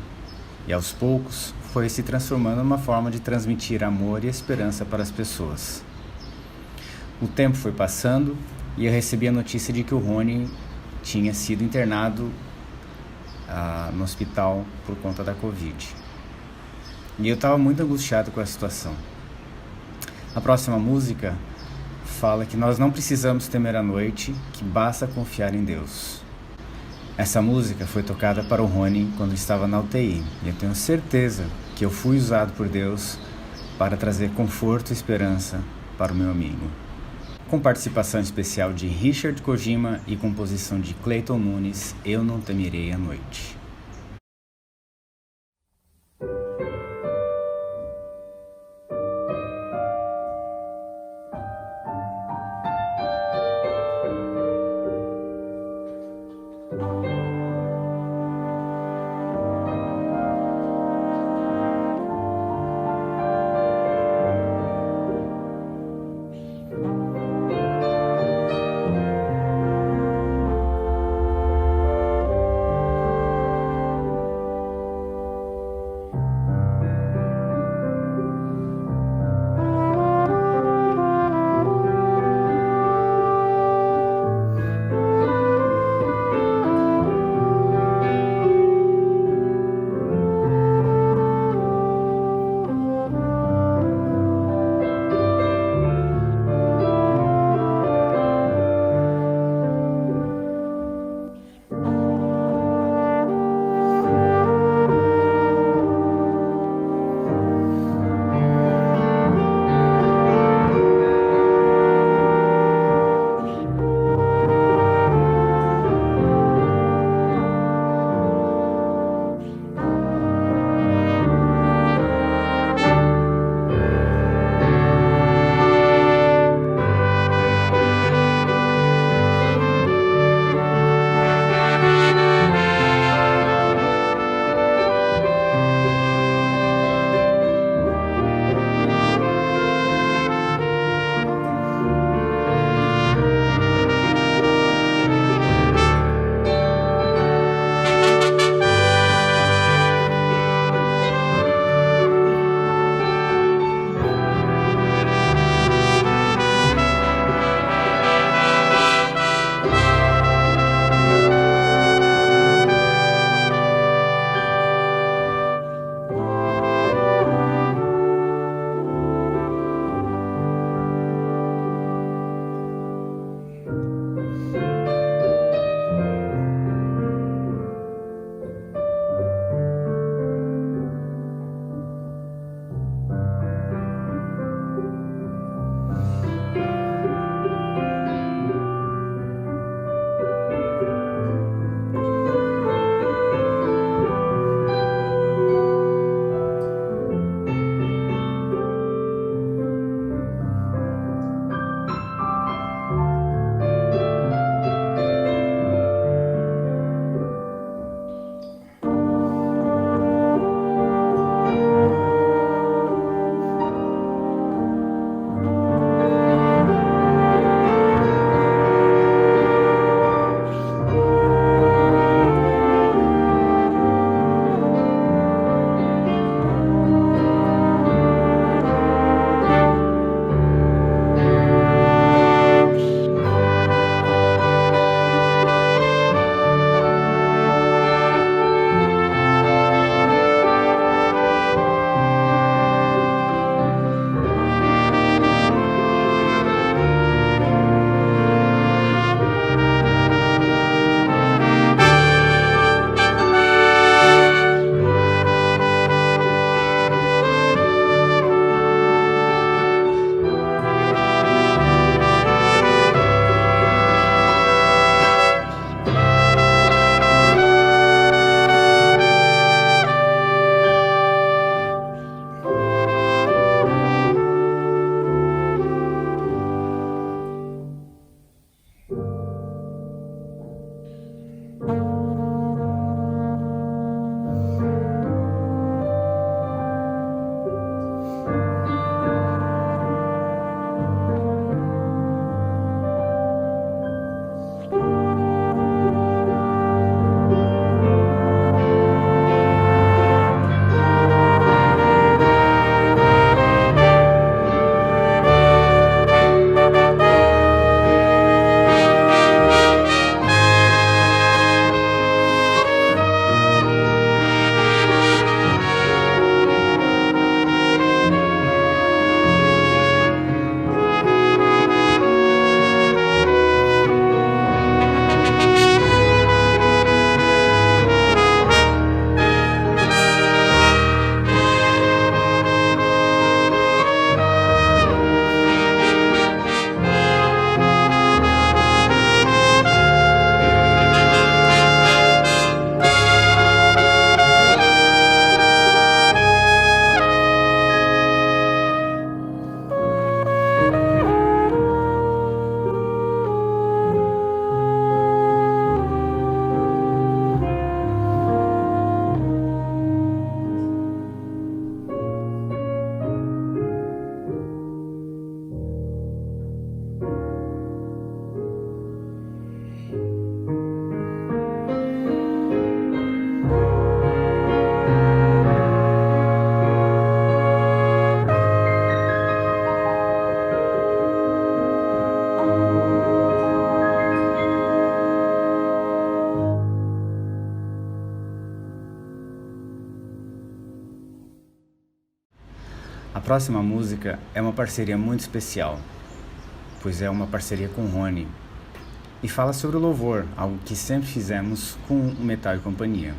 S7: e aos poucos foi se transformando numa forma de transmitir amor e esperança para as pessoas. O tempo foi passando e eu recebi a notícia de que o Rony tinha sido internado no hospital por conta da Covid. E eu estava muito angustiado com a situação. A próxima música fala que nós não precisamos temer a noite, que basta confiar em Deus. Essa música foi tocada para o Rony quando estava na UTI, e eu tenho certeza que eu fui usado por Deus para trazer conforto e esperança para o meu amigo. Com participação especial de Richard Kojima e composição de Clayton Nunes, Eu Não Temerei a Noite. próxima música é uma parceria muito especial, pois é uma parceria com o Rony, e fala sobre o louvor, algo que sempre fizemos com o Metal e Companhia.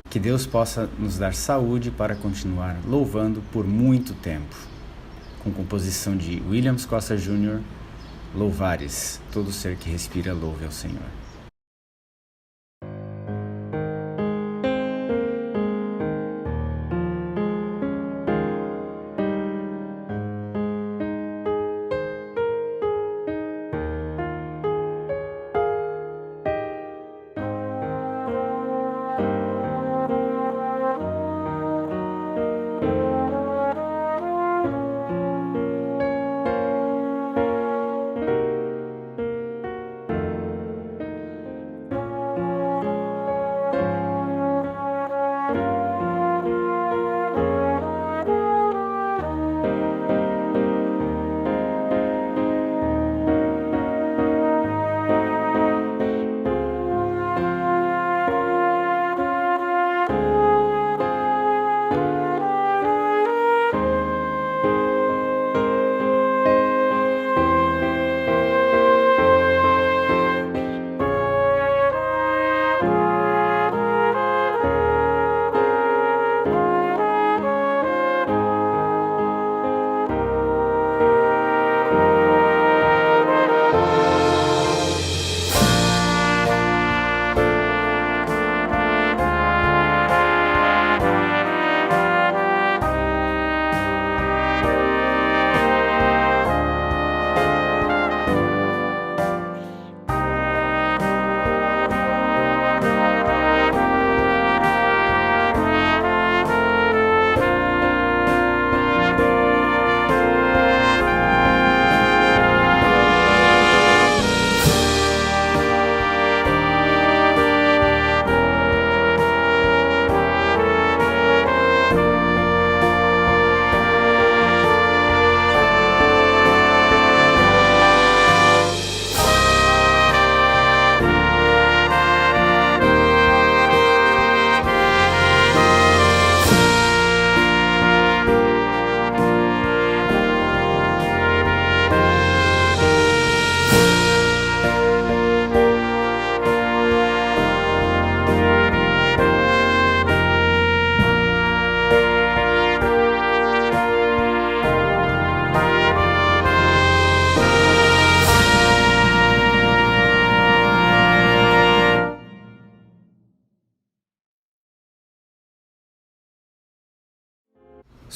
S7: Que Deus possa nos dar saúde para continuar louvando por muito tempo. Com composição de Williams Costa Jr., Louvares, todo ser que respira louve ao Senhor.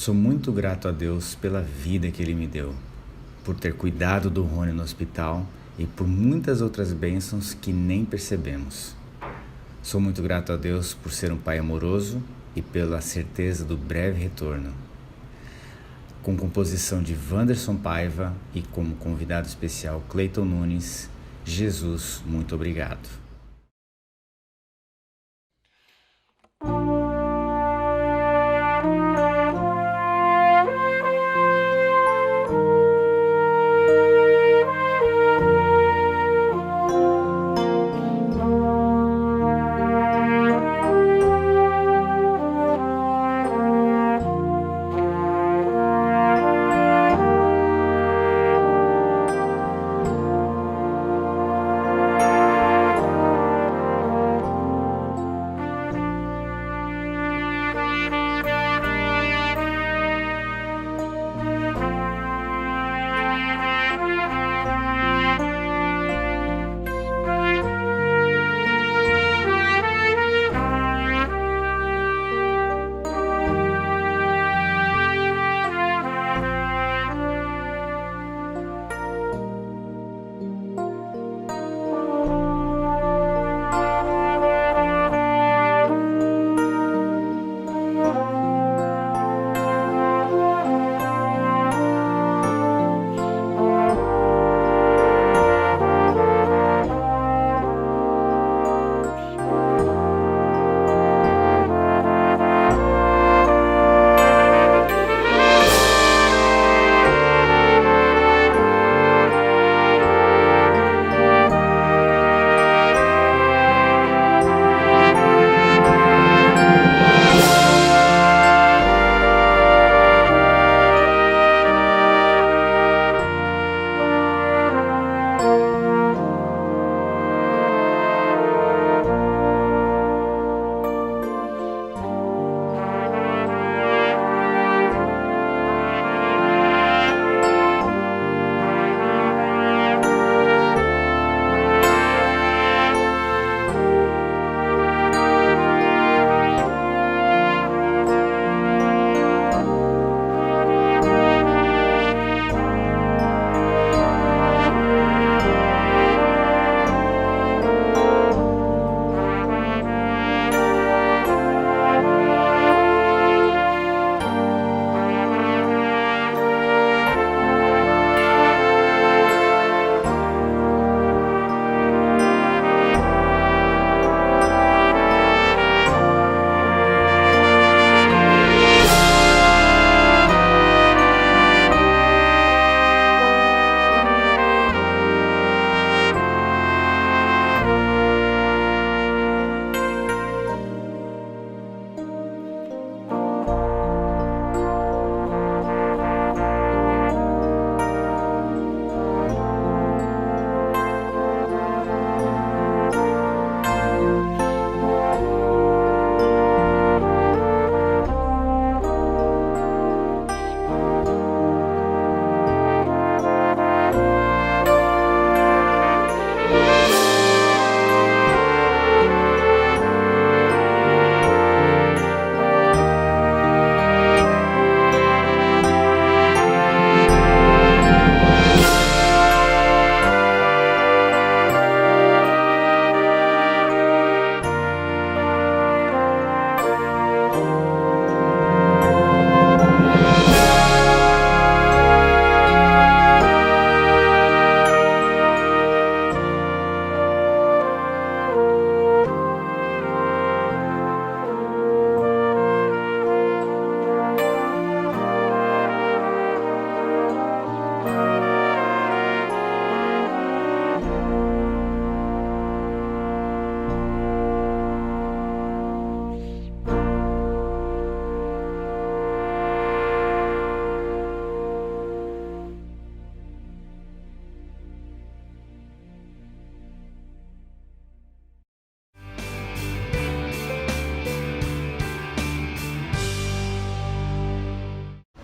S7: Sou muito grato a Deus pela vida que Ele me deu, por ter cuidado do Rony no hospital e por muitas outras bênçãos que nem percebemos. Sou muito grato a Deus por ser um pai amoroso e pela certeza do breve retorno. Com composição de Wanderson Paiva e como convidado especial Cleiton Nunes, Jesus, muito obrigado.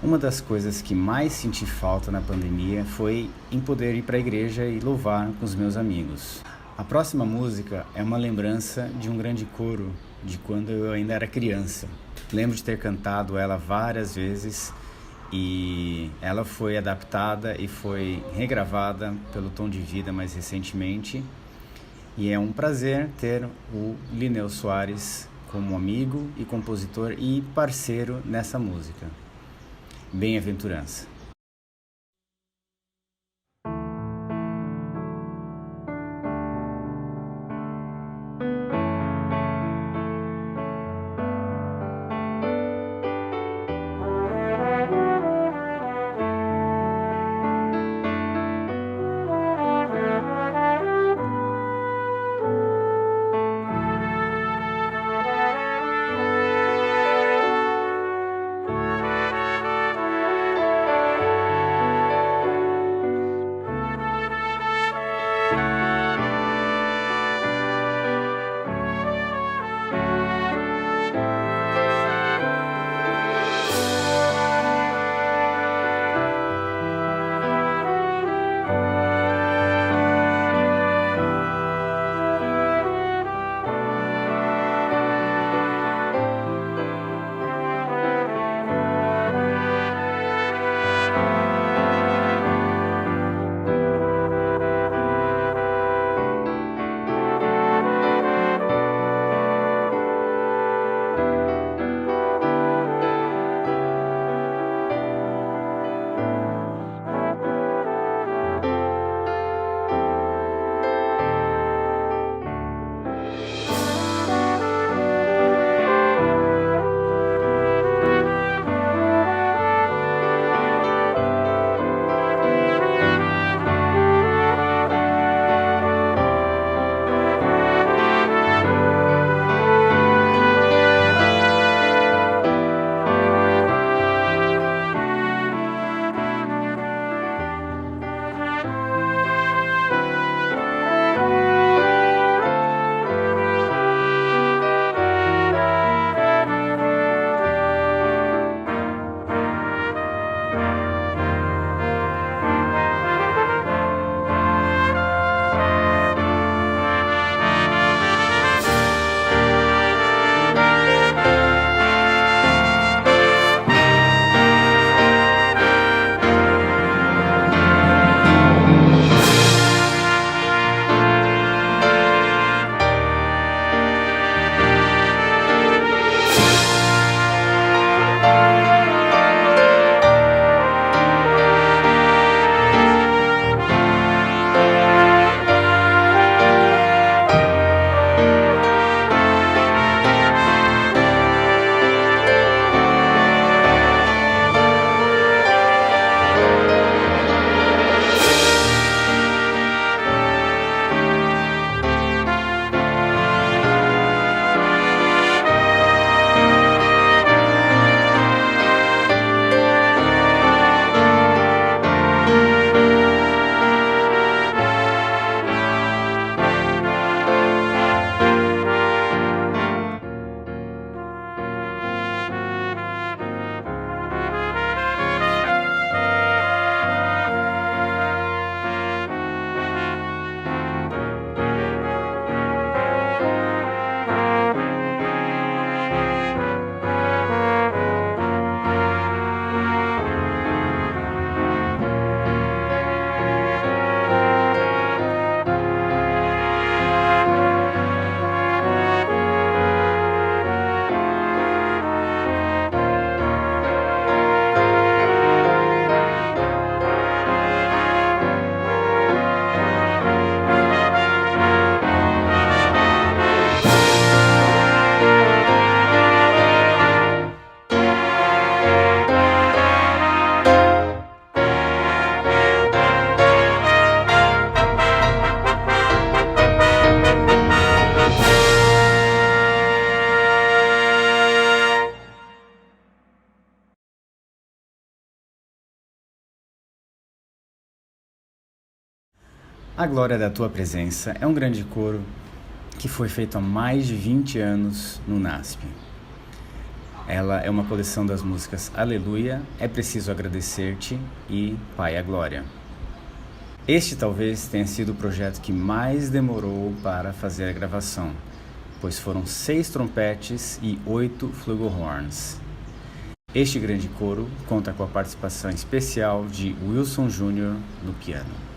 S7: uma das coisas que mais senti falta na pandemia foi em poder ir para a igreja e louvar com os meus amigos. A próxima música é uma lembrança de um grande coro de quando eu ainda era criança. Lembro de ter cantado ela várias vezes e ela foi adaptada e foi regravada pelo Tom de Vida mais recentemente. E é um prazer ter o Lineu Soares como amigo e compositor e parceiro nessa música. Bem-aventurança. A Glória da Tua Presença é um grande coro que foi feito há mais de 20 anos no NASP. Ela é uma coleção das músicas Aleluia, É Preciso Agradecer-te e Pai a Glória. Este talvez tenha sido o projeto que mais demorou para fazer a gravação, pois foram 6 trompetes e 8 flugelhorns. Este grande coro conta com a participação especial de Wilson Jr. no piano.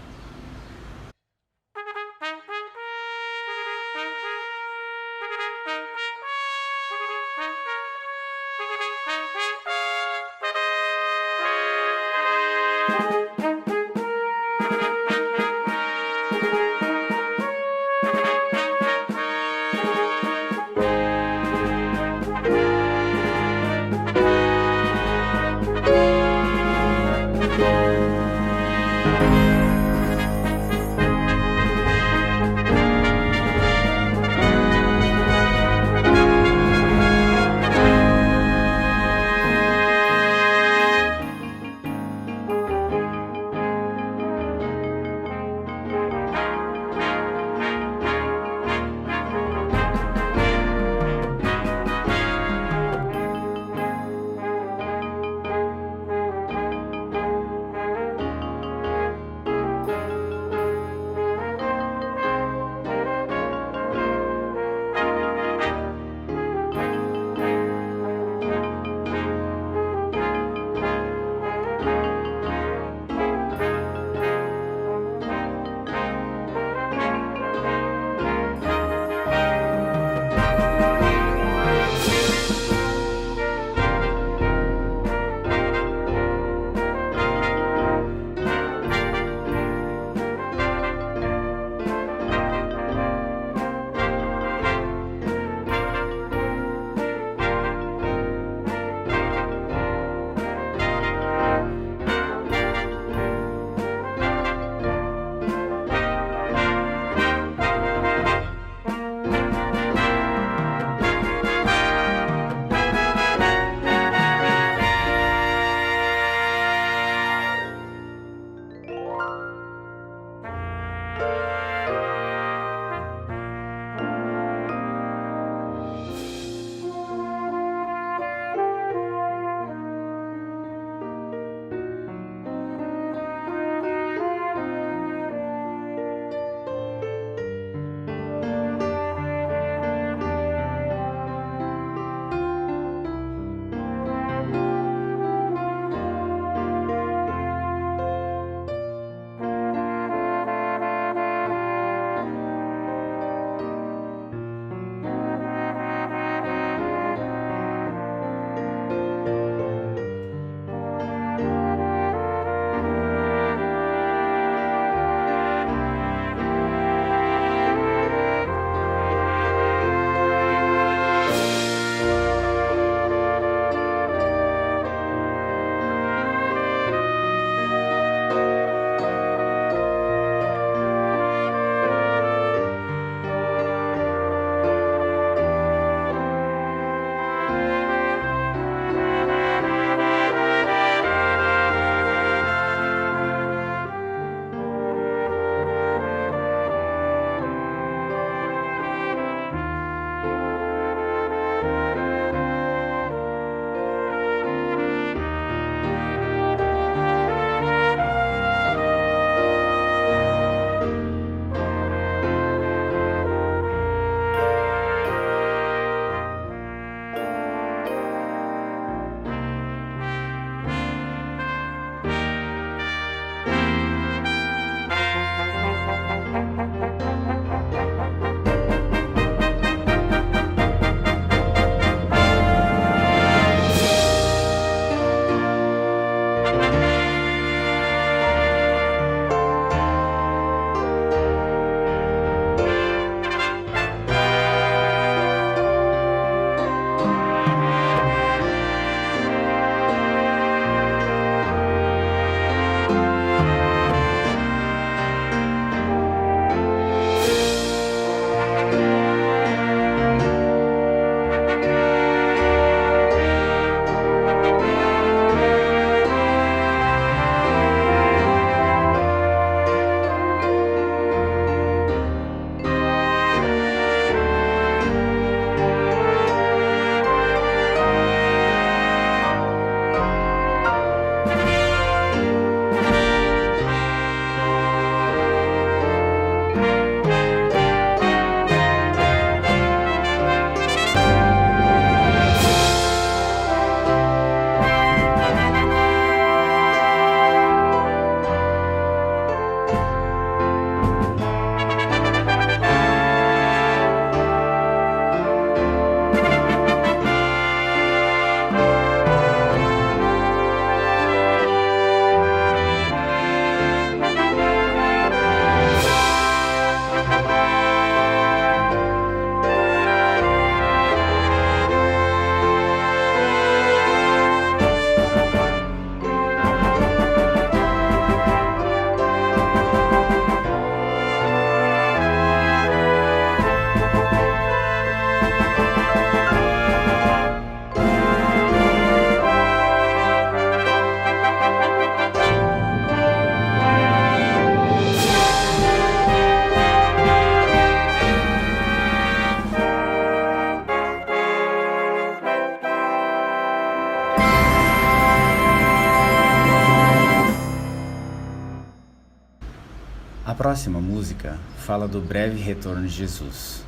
S7: próxima música fala do breve retorno de Jesus.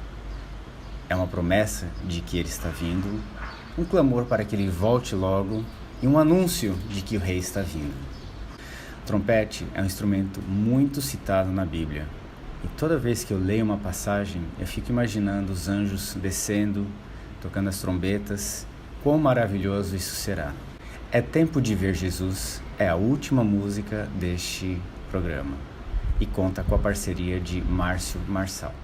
S7: É uma promessa de que ele está vindo, um clamor para que ele volte logo e um anúncio de que o rei está vindo. O trompete é um instrumento muito citado na Bíblia. E toda vez que eu leio uma passagem, eu fico imaginando os anjos descendo, tocando as trombetas. Quão maravilhoso isso será! É Tempo de Ver Jesus é a última música deste programa e conta com a parceria de Márcio Marçal.